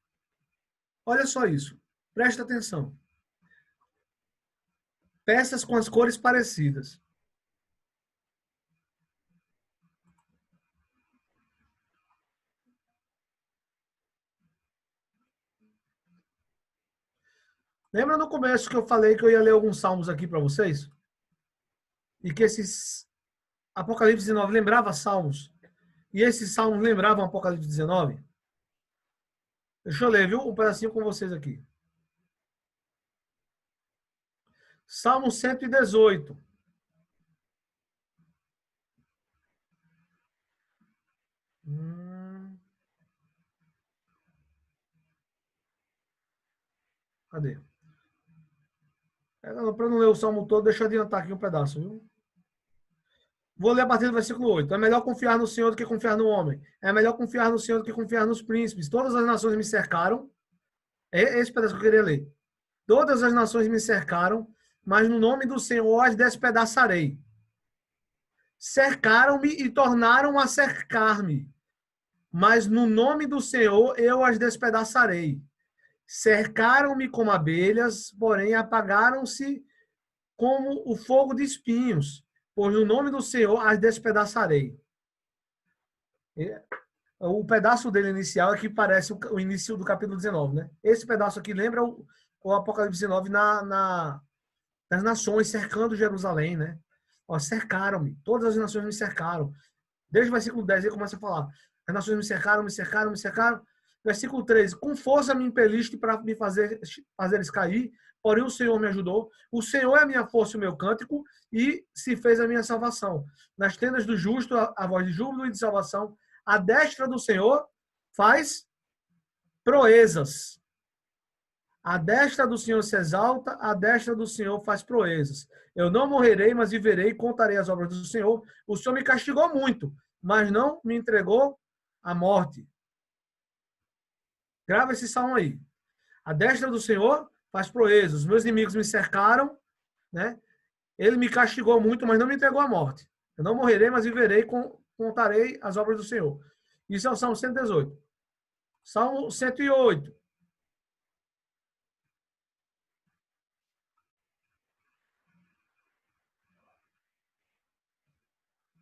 olha só isso. Presta atenção. Peças com as cores parecidas. Lembra no começo que eu falei que eu ia ler alguns salmos aqui para vocês? E que esses Apocalipse 19 lembrava salmos. E esses salmos lembravam Apocalipse 19? Deixa eu ler, viu? Um pedacinho com vocês aqui. Salmo 118. Cadê? Para não ler o salmo todo, deixa eu adiantar aqui um pedaço, viu? Vou ler a partir do versículo 8. É melhor confiar no Senhor do que confiar no homem. É melhor confiar no Senhor do que confiar nos príncipes. Todas as nações me cercaram. É esse pedaço que eu queria ler. Todas as nações me cercaram, mas no nome do Senhor as despedaçarei. Cercaram-me e tornaram a cercar-me, mas no nome do Senhor eu as despedaçarei. Cercaram-me como abelhas, porém apagaram-se como o fogo de espinhos, pois no nome do Senhor as despedaçarei. O pedaço dele inicial é que parece o início do capítulo 19, né? Esse pedaço aqui lembra o Apocalipse 19 nas nações cercando Jerusalém, né? Ó, cercaram-me, todas as nações me cercaram. Desde o versículo 10 ele começa a falar: as nações me cercaram, me cercaram, me cercaram. Versículo 13: com força me impeliste para me fazeres cair, porém o Senhor me ajudou. O Senhor é a minha força e o meu cântico, e se fez a minha salvação. Nas tendas do justo, a voz de júbilo e de salvação. A destra do Senhor faz proezas. A destra do Senhor se exalta, a destra do Senhor faz proezas. Eu não morrerei, mas viverei e contarei as obras do Senhor. O Senhor me castigou muito, mas não me entregou à morte. Grava esse salmo aí. A destra do Senhor faz proezas. Os meus inimigos me cercaram, né? Ele me castigou muito, mas não me entregou à morte. Eu não morrerei, mas viverei e contarei as obras do Senhor. Isso é o Salmo 118. Salmo 108.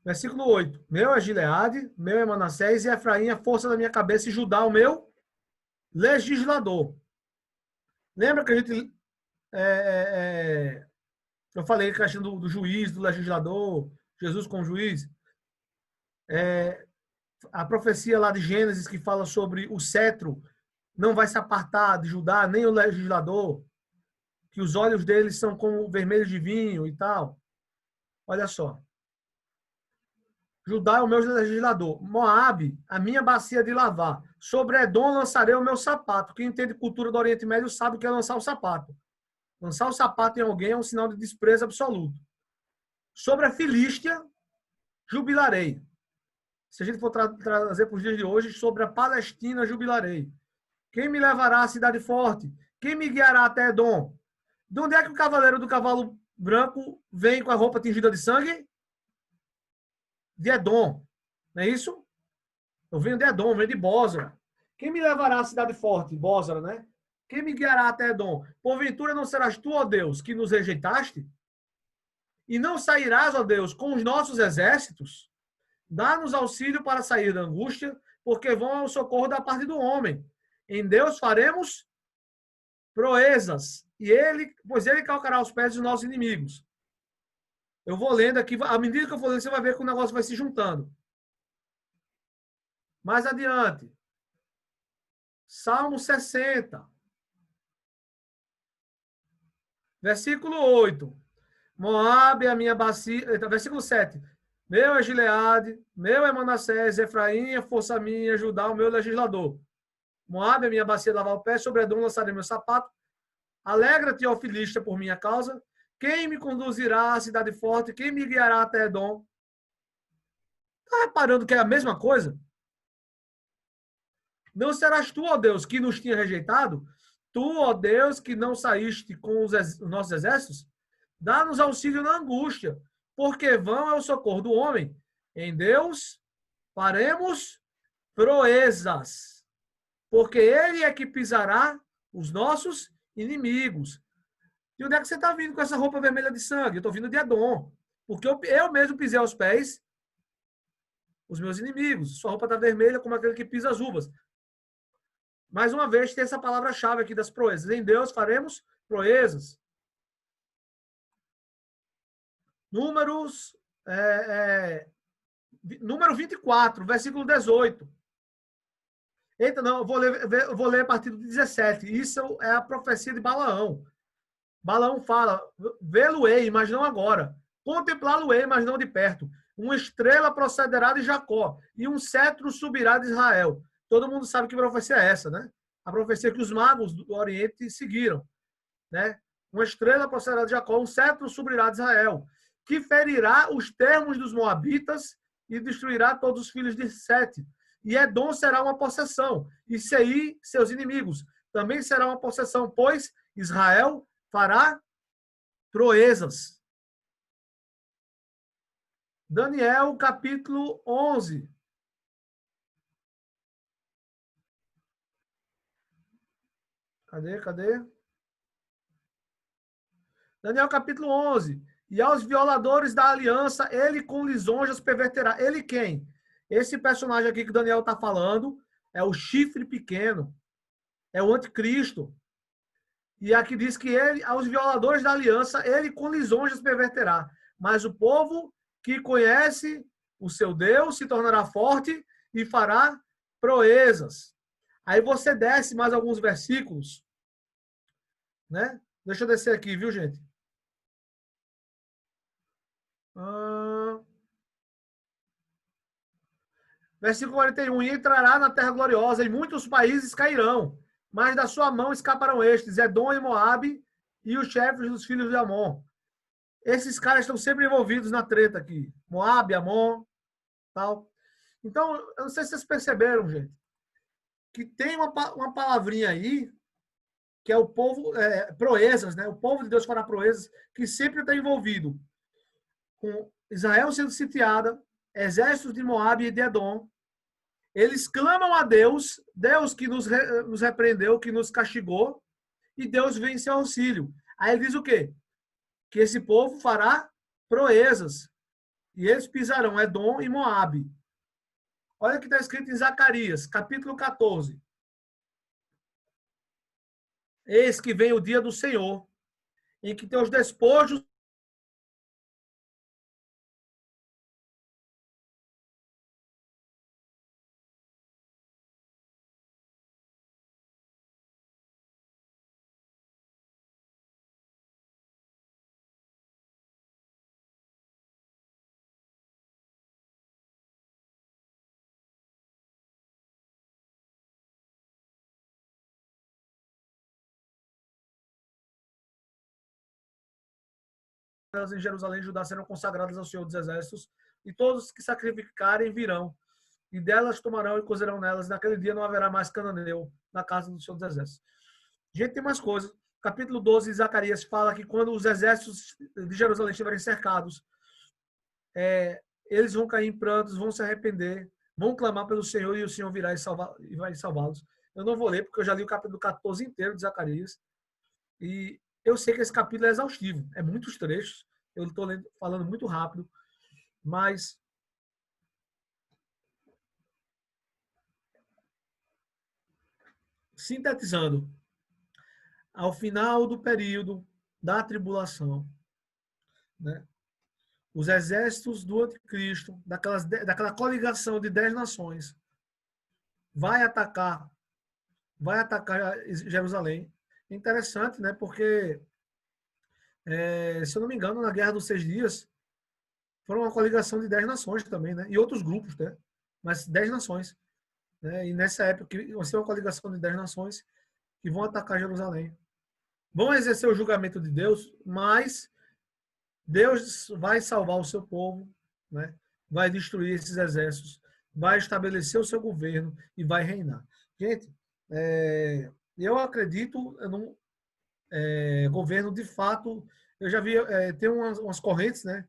Versículo 8. Meu é Gileade, meu é Manassés, e Efraim a força da minha cabeça, e Judá o meu legislador. Lembra que a gente... eu falei que a questão do juiz, do legislador, Jesus como juiz. A profecia lá de Gênesis que fala sobre o cetro não vai se apartar de Judá, nem o legislador, que os olhos deles são como vermelho de vinho e tal. Olha só. Judá é o meu legislador. Moabe, a minha bacia de lavar. Sobre Edom lançarei o meu sapato. Quem entende cultura do Oriente Médio sabe o que é lançar o sapato. Lançar o sapato em alguém é um sinal de desprezo absoluto. Sobre a Filístia, jubilarei. Se a gente for trazer para os dias de hoje, sobre a Palestina, jubilarei. Quem me levará à cidade forte? Quem me guiará até Edom? De onde é que o cavaleiro do cavalo branco vem com a roupa tingida de sangue? De Edom. Não é isso? Eu venho de Edom, venho de Bósra. Quem me levará à cidade forte? Bósra, né? Quem me guiará até Edom? Porventura não serás tu, ó Deus, que nos rejeitaste? E não sairás, ó Deus, com os nossos exércitos? Dá-nos auxílio para sair da angústia, porque vão ao socorro da parte do homem. Em Deus faremos proezas, pois ele calcará os pés dos nossos inimigos. Eu vou lendo aqui, à medida que eu for lendo, você vai ver que o negócio vai se juntando. Mais adiante. Salmo 60. Versículo 8. Moabe é a minha bacia. Versículo 7. Meu é Gileade, meu é Manassés, Efraim é força minha, Judá o meu legislador. Moabe é a minha bacia de lavar o pé, sobre Edom lançarei meu sapato. Alegra-te, ó Filista, por minha causa. Quem me conduzirá à cidade forte? Quem me guiará até Edom? Está reparando que é a mesma coisa? Não serás tu, ó Deus, que nos tinha rejeitado? Tu, ó Deus, que não saíste com os nossos exércitos? Dá-nos auxílio na angústia, porque vão é o socorro do homem. Em Deus faremos proezas, porque ele é que pisará os nossos inimigos. E onde é que você está vindo com essa roupa vermelha de sangue? Eu estou vindo de Edom, porque eu mesmo pisei aos pés os meus inimigos. Sua roupa está vermelha como aquele que pisa as uvas. Mais uma vez, tem essa palavra-chave aqui das proezas. Em Deus faremos proezas. Números, número 24, versículo 18. Eita, não, eu vou ler a partir do 17. Isso é a profecia de Balaão. Balaão fala, vê-lo-ei, mas não agora. Contemplá-lo-ei, mas não de perto. Uma estrela procederá de Jacó e um cetro subirá de Israel. Todo mundo sabe que profecia é essa, né? A profecia que os magos do Oriente seguiram, né? Uma estrela procederá de Jacó, um cetro subirá de Israel, que ferirá os termos dos moabitas e destruirá todos os filhos de Sete. E Edom será uma possessão, e Seir, seus inimigos, também será uma possessão, pois Israel fará proezas. Daniel, capítulo 11. Cadê? Daniel, capítulo 11. E aos violadores da aliança, ele com lisonjas perverterá. Ele quem? Esse personagem aqui que Daniel está falando é o chifre pequeno. É o anticristo. E aqui diz que ele, aos violadores da aliança, ele com lisonjas perverterá. Mas o povo que conhece o seu Deus se tornará forte e fará proezas. Aí você desce mais alguns versículos, né? Deixa eu descer aqui, viu, gente? Versículo 41. E entrará na terra gloriosa, e muitos países cairão, mas da sua mão escaparão estes, Edom e Moabe, e os chefes dos filhos de Amon. Esses caras estão sempre envolvidos na treta aqui. Moabe, Amon, tal. Então, eu não sei se vocês perceberam, gente, que tem uma palavrinha aí, que é o povo, proezas, né? O povo de Deus fará proezas, que sempre está envolvido com Israel sendo sitiada, exércitos de Moabe e de Edom. Eles clamam a Deus, Deus que nos repreendeu, que nos castigou, e Deus vem em seu auxílio. Aí ele diz o quê? Que esse povo fará proezas. E eles pisarão Edom e Moabe. Olha o que está escrito em Zacarias, capítulo 14. Eis que vem o dia do Senhor, em que teus despojos em Jerusalém e Judá serão consagradas ao Senhor dos Exércitos, e todos que sacrificarem virão, e delas tomarão e cozerão nelas. Naquele dia não haverá mais cananeu na casa do Senhor dos Exércitos. Gente, tem mais coisas. Capítulo 12 de Zacarias fala que quando os exércitos de Jerusalém estiverem cercados, eles vão cair em prantos, vão se arrepender, vão clamar pelo Senhor e o Senhor virá e vai salvá-los. Eu não vou ler, porque eu já li o capítulo 14 inteiro de Zacarias. E eu sei que esse capítulo é exaustivo. É muitos trechos. Eu estou falando muito rápido. Mas sintetizando, ao final do período da tribulação, né, os exércitos do anticristo, daquela coligação de 10 nações, vai atacar Jerusalém. Interessante, né? Porque, se eu não me engano, na Guerra dos 6 Dias, foram uma coligação de 10 nações também, né? E outros grupos, né? Mas 10 nações. Né? E nessa época, vai ser uma coligação de 10 nações que vão atacar Jerusalém. Vão exercer o julgamento de Deus, mas Deus vai salvar o seu povo, né? Vai destruir esses exércitos, vai estabelecer o seu governo e vai reinar. Gente, eu acredito num governo de fato. Eu já vi, tem umas correntes, né?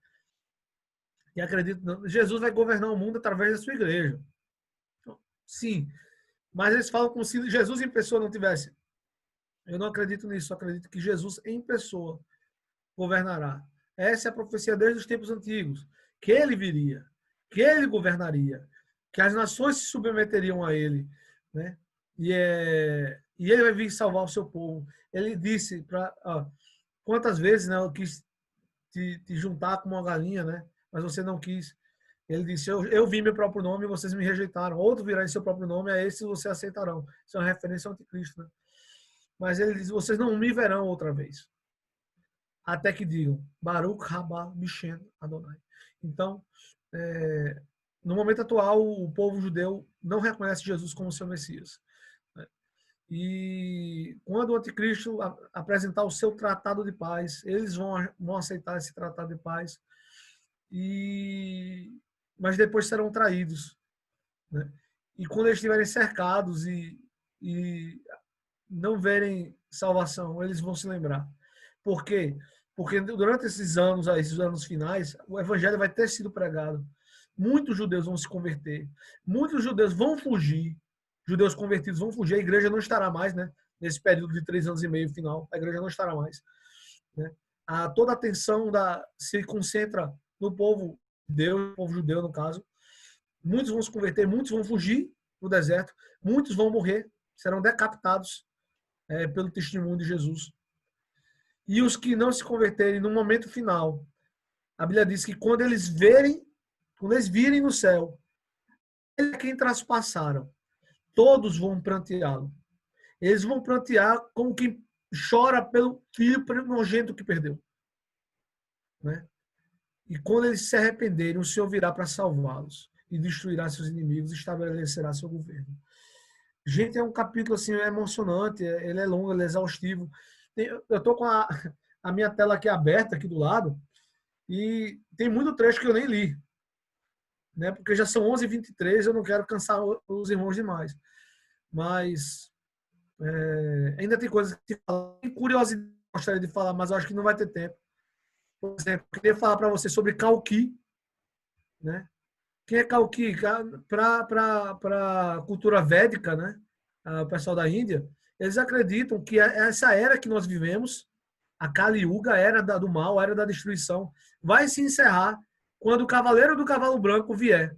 E acredito que Jesus vai governar o mundo através da sua igreja. Sim, mas eles falam como se Jesus em pessoa não tivesse. Eu não acredito nisso, eu acredito que Jesus em pessoa governará. Essa é a profecia desde os tempos antigos, que ele viria, que ele governaria, que as nações se submeteriam a ele, né? E ele vai vir salvar o seu povo. Ele disse quantas vezes, né, eu quis te juntar com uma galinha, né? Mas você não quis. Ele disse, eu vi meu próprio nome e vocês me rejeitaram. Outro virá em seu próprio nome, a esse vocês aceitarão. Isso é uma referência ao anticristo, né? Mas ele diz, vocês não me verão outra vez. Até que digam, Baruch Rabá Mishen Adonai. Então, no momento atual, o povo judeu não reconhece Jesus como seu Messias. Né? E quando o anticristo apresentar o seu tratado de paz, eles vão aceitar esse tratado de paz, mas depois serão traídos. Né? E quando eles estiverem cercados e não verem salvação, eles vão se lembrar. Por quê? Porque durante esses anos finais, o evangelho vai ter sido pregado. Muitos judeus vão se converter. Muitos judeus vão fugir. Judeus convertidos vão fugir. A igreja não estará mais, né? Nesse período de 3 anos e meio final. A igreja não estará mais. Né? Toda a atenção se concentra no povo de Deus, o povo judeu, no caso. Muitos vão se converter, muitos vão fugir no deserto. Muitos vão morrer, serão decapitados pelo testemunho de Jesus. E os que não se converterem no momento final, a Bíblia diz que quando eles virem no céu, ele é quem traspassaram, todos vão pranteá-lo. Eles vão prantear como quem chora pelo filho primogênito que perdeu. Né? E quando eles se arrependerem, o Senhor virá para salvá-los e destruirá seus inimigos e estabelecerá seu governo. Gente, é um capítulo assim, emocionante, ele é longo, ele é exaustivo. Eu estou com a minha tela aqui aberta, aqui do lado, e tem muito trecho que eu nem li, né? Porque já são 11h23, eu não quero cansar os irmãos demais. Mas ainda tem coisas que tem curiosidade, gostaria de falar, mas eu acho que não vai ter tempo. Por exemplo, eu queria falar para você sobre Kalki, né? Quem é Kalki? Para a cultura védica, né? O pessoal da Índia, eles acreditam que essa era que nós vivemos, a Kali Yuga, a era do mal, a era da destruição, vai se encerrar quando o cavaleiro do cavalo branco vier.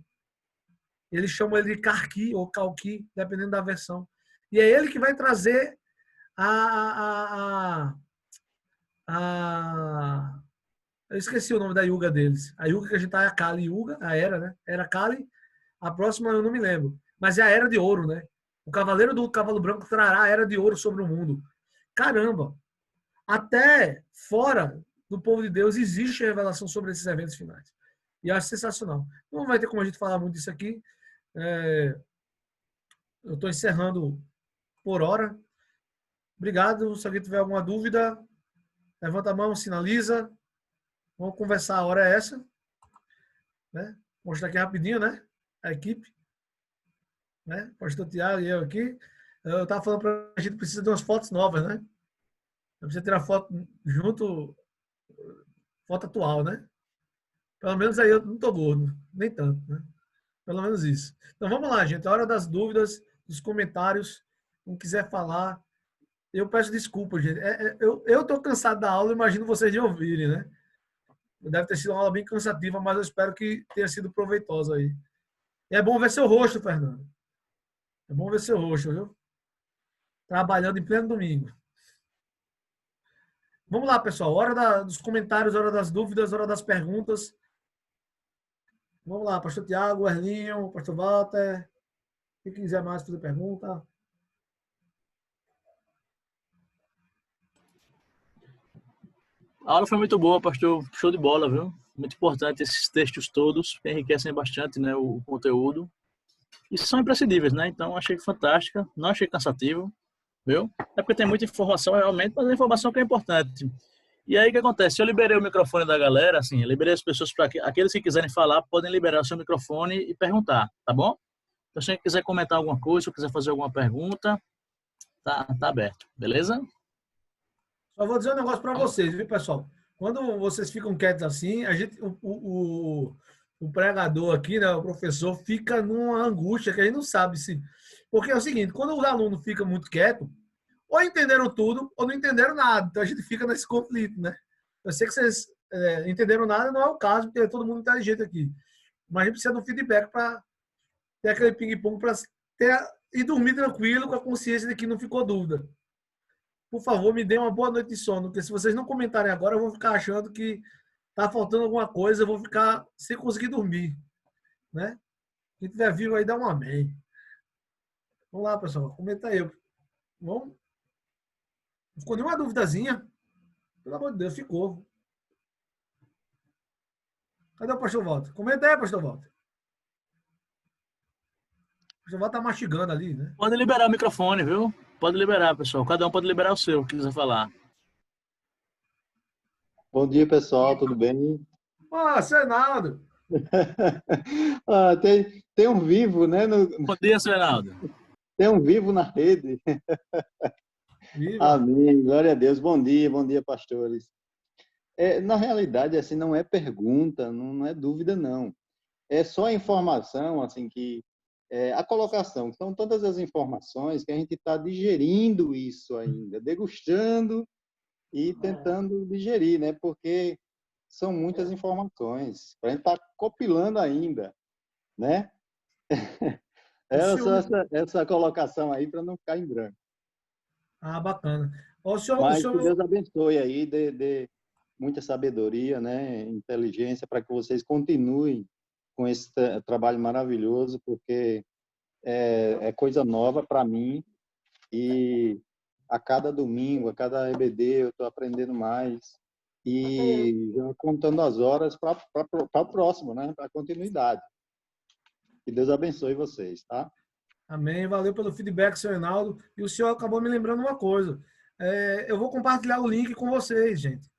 Eles chamam ele de Karki ou Kalki, dependendo da versão. E é ele que vai trazer a, a, a eu esqueci o nome da Yuga deles. A Yuga que a gente tá é a Kali Yuga, a Era, né? Era Kali. A próxima eu não me lembro. Mas é a Era de Ouro, né? O Cavaleiro do Cavalo Branco trará a Era de Ouro sobre o mundo. Caramba! Até fora do povo de Deus existe revelação sobre esses eventos finais. E eu acho sensacional. Não vai ter como a gente falar muito disso aqui. Eu estou encerrando por hora. Obrigado. Se alguém tiver alguma dúvida, levanta a mão, sinaliza. Vamos conversar, a hora é essa. Né? Vou mostrar aqui rapidinho, né? A equipe. Né? Pastor Tiago e eu aqui. Eu estava falando para a gente precisa de umas fotos novas, né? Precisa tirar foto junto, foto atual, né? Pelo menos aí eu não estou gordo, nem tanto, né? Pelo menos isso. Então vamos lá, gente. A hora das dúvidas, dos comentários. Quem quiser falar, eu peço desculpa, gente. Eu estou cansado da aula, imagino vocês de ouvirem, né? Deve ter sido uma aula bem cansativa, mas eu espero que tenha sido proveitosa aí. E é bom ver seu rosto, Fernando. É bom ver seu rosto, viu? Trabalhando em pleno domingo. Vamos lá, pessoal. Hora dos comentários, hora das dúvidas, hora das perguntas. Vamos lá, pastor Tiago, Erlinho, pastor Walter. Quem quiser mais fazer pergunta. A aula foi muito boa, pastor. Show de bola, viu? Muito importante esses textos todos, que enriquecem bastante, né, o conteúdo. E são imprescindíveis, né? Então, achei fantástica. Não achei cansativo, viu? É porque tem muita informação, realmente, mas a informação que é importante. E aí, o que acontece? Eu liberei o microfone da galera, assim, eu liberei as pessoas para aqueles que quiserem falar, podem liberar o seu microfone e perguntar, tá bom? Então, se você quiser comentar alguma coisa, ou quiser fazer alguma pergunta, tá aberto, beleza? Só vou dizer um negócio para vocês, viu, pessoal? Quando vocês ficam quietos assim, a gente, o pregador aqui, né, o professor, fica numa angústia que a gente não sabe se. Porque é o seguinte, quando o aluno fica muito quieto, ou entenderam tudo, ou não entenderam nada. Então a gente fica nesse conflito, né? Eu sei que vocês entenderam nada, não é o caso, porque é todo mundo inteligente aqui. Mas a gente precisa de um feedback para ter aquele ping-pong para e dormir tranquilo com a consciência de que não ficou dúvida. Por favor, me dê uma boa noite de sono, porque se vocês não comentarem agora, eu vou ficar achando que tá faltando alguma coisa, eu vou ficar sem conseguir dormir, né? Quem estiver vivo aí, dá um amém. Vamos lá, pessoal, comenta aí. Vamos? Não ficou nenhuma duvidazinha? Pelo amor de Deus, ficou. Cadê o pastor Walter? Comenta aí, pastor Walter. O pastor Walter tá mastigando ali, né? Pode liberar o microfone, viu? Pode liberar, pessoal. Cada um pode liberar o seu, que quiser falar. Bom dia, pessoal, tudo bem? Senado. Tem um vivo, né? Bom dia, seu Reinaldo. Tem um vivo na rede. Viva. Amém, glória a Deus. Bom dia, pastores. Na realidade, assim, não é pergunta, não é dúvida, não. É só a informação, assim, que a colocação. São todas as informações que a gente está digerindo isso ainda, degustando e tentando digerir, né? Porque são muitas informações. A gente está copilando ainda, né? Essa colocação aí para não ficar em branco. Bacana. Mas que Deus abençoe aí, dê muita sabedoria, né? Inteligência para que vocês continuem com esse trabalho maravilhoso, porque é coisa nova para mim e a cada domingo, a cada EBD eu estou aprendendo mais e já contando as horas para o próximo, né? Para a continuidade. Que Deus abençoe vocês, tá? Amém. Valeu pelo feedback, seu Reinaldo. E o senhor acabou me lembrando uma coisa. Eu vou compartilhar o link com vocês, gente.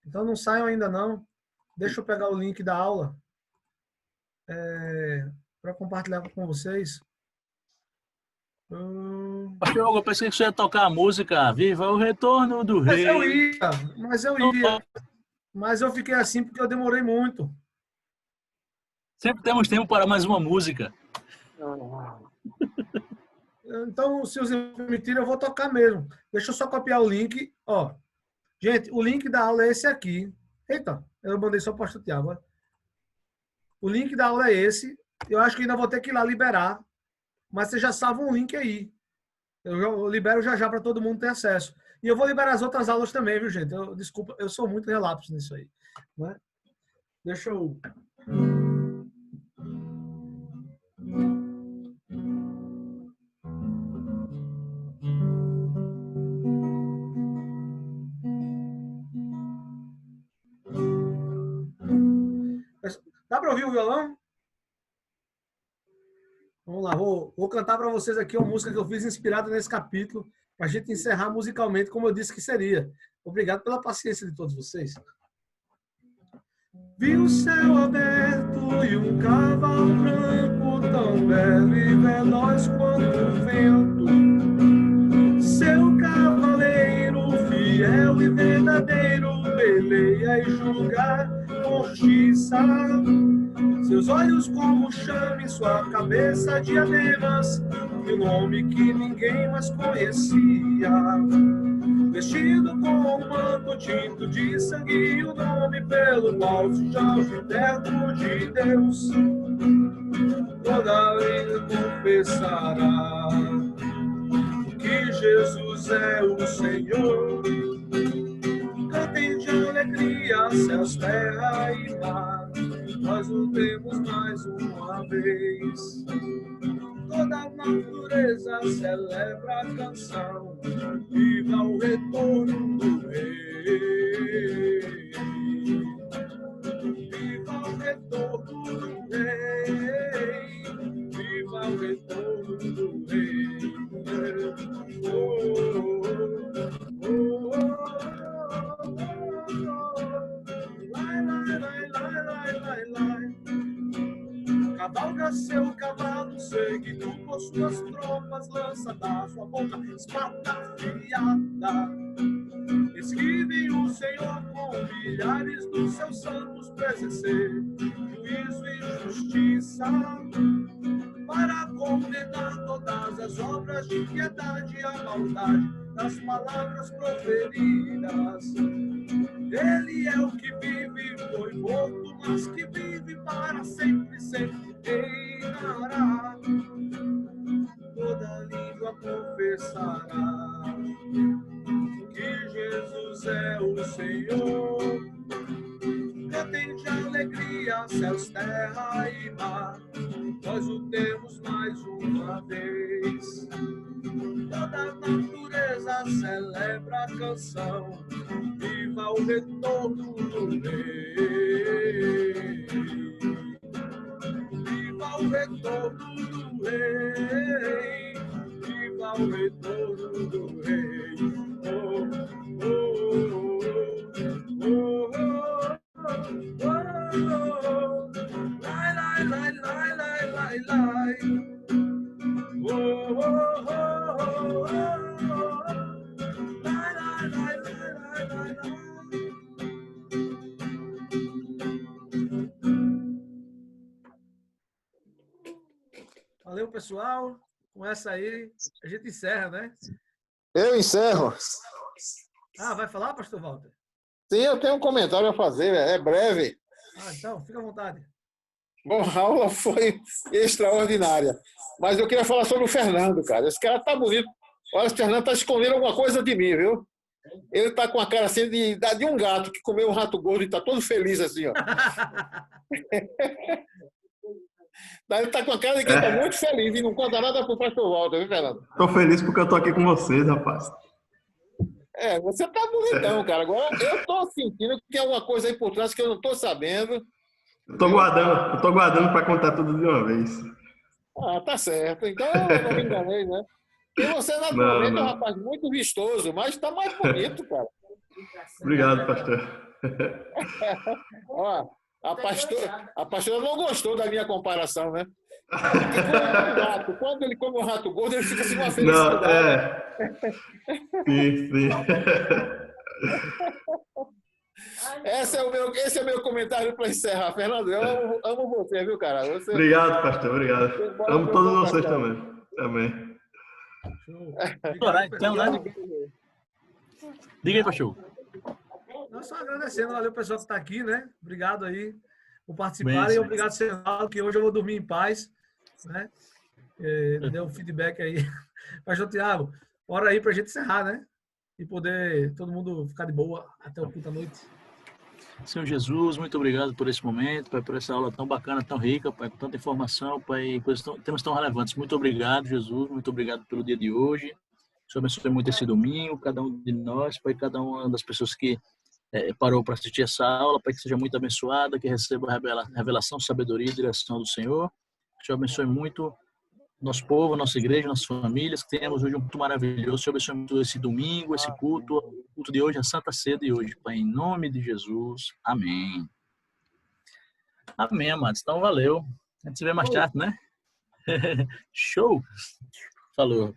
Então não saiam ainda não. Deixa eu pegar o link da aula para compartilhar com vocês. Pastor, eu pensei que você ia tocar a música Viva o Retorno do Rei. Mas eu ia. Mas eu fiquei assim porque eu demorei muito. Sempre temos tempo para mais uma música. Então, se os permitirem, eu vou tocar mesmo. Deixa eu só copiar o link. Ó, gente, o link da aula é esse aqui. Eita, eu mandei só para o pastor Tiago. O link da aula é esse. Eu acho que ainda vou ter que ir lá liberar, mas você já salva um link aí. Eu libero já para todo mundo ter acesso. E eu vou liberar as outras aulas também, viu, gente? Desculpa, eu sou muito relapso nisso aí. Né? Deixa eu... Dá para ouvir o violão? Vamos lá, vou cantar para vocês aqui uma música que eu fiz inspirada nesse capítulo, para a gente encerrar musicalmente, como eu disse que seria. Obrigado pela paciência de todos vocês. Vi o céu aberto e um cavalo branco, tão belo e veloz quanto o vento. Seu cavaleiro, fiel e verdadeiro, peleia e julga com justiça. Seus olhos como chame, sua cabeça diademas, e um nome que ninguém mais conhecia. Vestido com um manto tinto de sangue, e o nome pelo qual se chama o eterno de Deus. Toda língua confessará que Jesus é o Senhor. Cantem de alegria, céus, terra e mar, nós o temos mais uma vez. Toda a natureza celebra a canção, viva o retorno do Rei. Viva o retorno do Rei. Viva o retorno do Rei. Oh, oh, oh, cavalga seu cavalo, seguido por suas tropas, lança da sua boca espada afiada. Esquive o Senhor com milhares dos seus santos pra exercer juízo e justiça, para condenar todas as obras de piedade e a maldade das palavras proferidas. Ele é o que vive, foi morto, mas que vive para sempre, sempre reinará. Toda língua confessará que Jesus é o Senhor. Cantem de alegria, céus, terra e mar, nós o temos mais uma vez. Toda a natureza celebra a canção, viva o retorno do Rei. Viva o retorno do Rei. Viva o retorno do Rei. Oh, oh, oh, oh, oh, oh, oh. Lai, lai, lai, lai, lai, lai, lai. Oh, oh, oh, oh, oh. Lai, lai, lai, lai, lai, lai. Valeu, pessoal. Com essa aí, a gente encerra, né? Eu encerro. Ah, vai falar, pastor Walter? Sim, eu tenho um comentário a fazer, é breve. Ah, então, fica à vontade. Bom, a aula foi extraordinária. Mas eu queria falar sobre o Fernando, cara. Esse cara tá bonito. Olha, o Fernando tá escondendo alguma coisa de mim, viu? Ele tá com a cara assim de um gato que comeu um rato gordo e tá todo feliz assim, ó. Ele tá com a cara de quem tá muito feliz e não conta nada pro pastor Walter, viu, Fernando? Tô feliz porque eu tô aqui com vocês, rapaz. Você tá bonitão, cara. Agora eu tô sentindo que tem alguma coisa aí por trás que eu não tô sabendo. Eu tô guardando para contar tudo de uma vez. Ah, tá certo. Então eu não me enganei, né? E você, naturalmente, é um rapaz muito vistoso, mas tá mais bonito, cara. Obrigado, pastor. Ó, a pastora não gostou da minha comparação, né? Quando ele come um rato gordo, ele fica assim uma felicidade. Não, sim. Esse é o meu comentário para encerrar. Fernando, eu amo você, viu, cara? Obrigado, pastor. Obrigado. Amo todos vocês também. Amém. Diga aí, pastor. Nós só agradecendo, valeu o pessoal que está aqui, né? Obrigado aí. por participarem. E obrigado, Senado, que hoje eu vou dormir em paz. Né? Deu um feedback aí. Pastor Tiago, bora aí para a gente encerrar, né? E poder todo mundo ficar de boa até o culto à noite. Senhor Jesus, muito obrigado por esse momento, Pai, por essa aula tão bacana, tão rica, Pai, com tanta informação, Pai, temas tão relevantes. Muito obrigado, Jesus, muito obrigado pelo dia de hoje. O Senhor abençoe muito esse domingo, cada um de nós, Pai, cada uma das pessoas que parou para assistir essa aula, Pai, que seja muito abençoada, que receba a revelação, sabedoria e direção do Senhor. O Senhor abençoe muito nosso povo, nossa igreja, nossas famílias, que tenhamos hoje um culto maravilhoso. O Senhor abençoe muito esse domingo, esse culto, o culto de hoje, a Santa Ceia de hoje, Pai, em nome de Jesus. Amém. Amém, amados. Então, valeu. A gente se vê mais tarde, né? Show! Falou.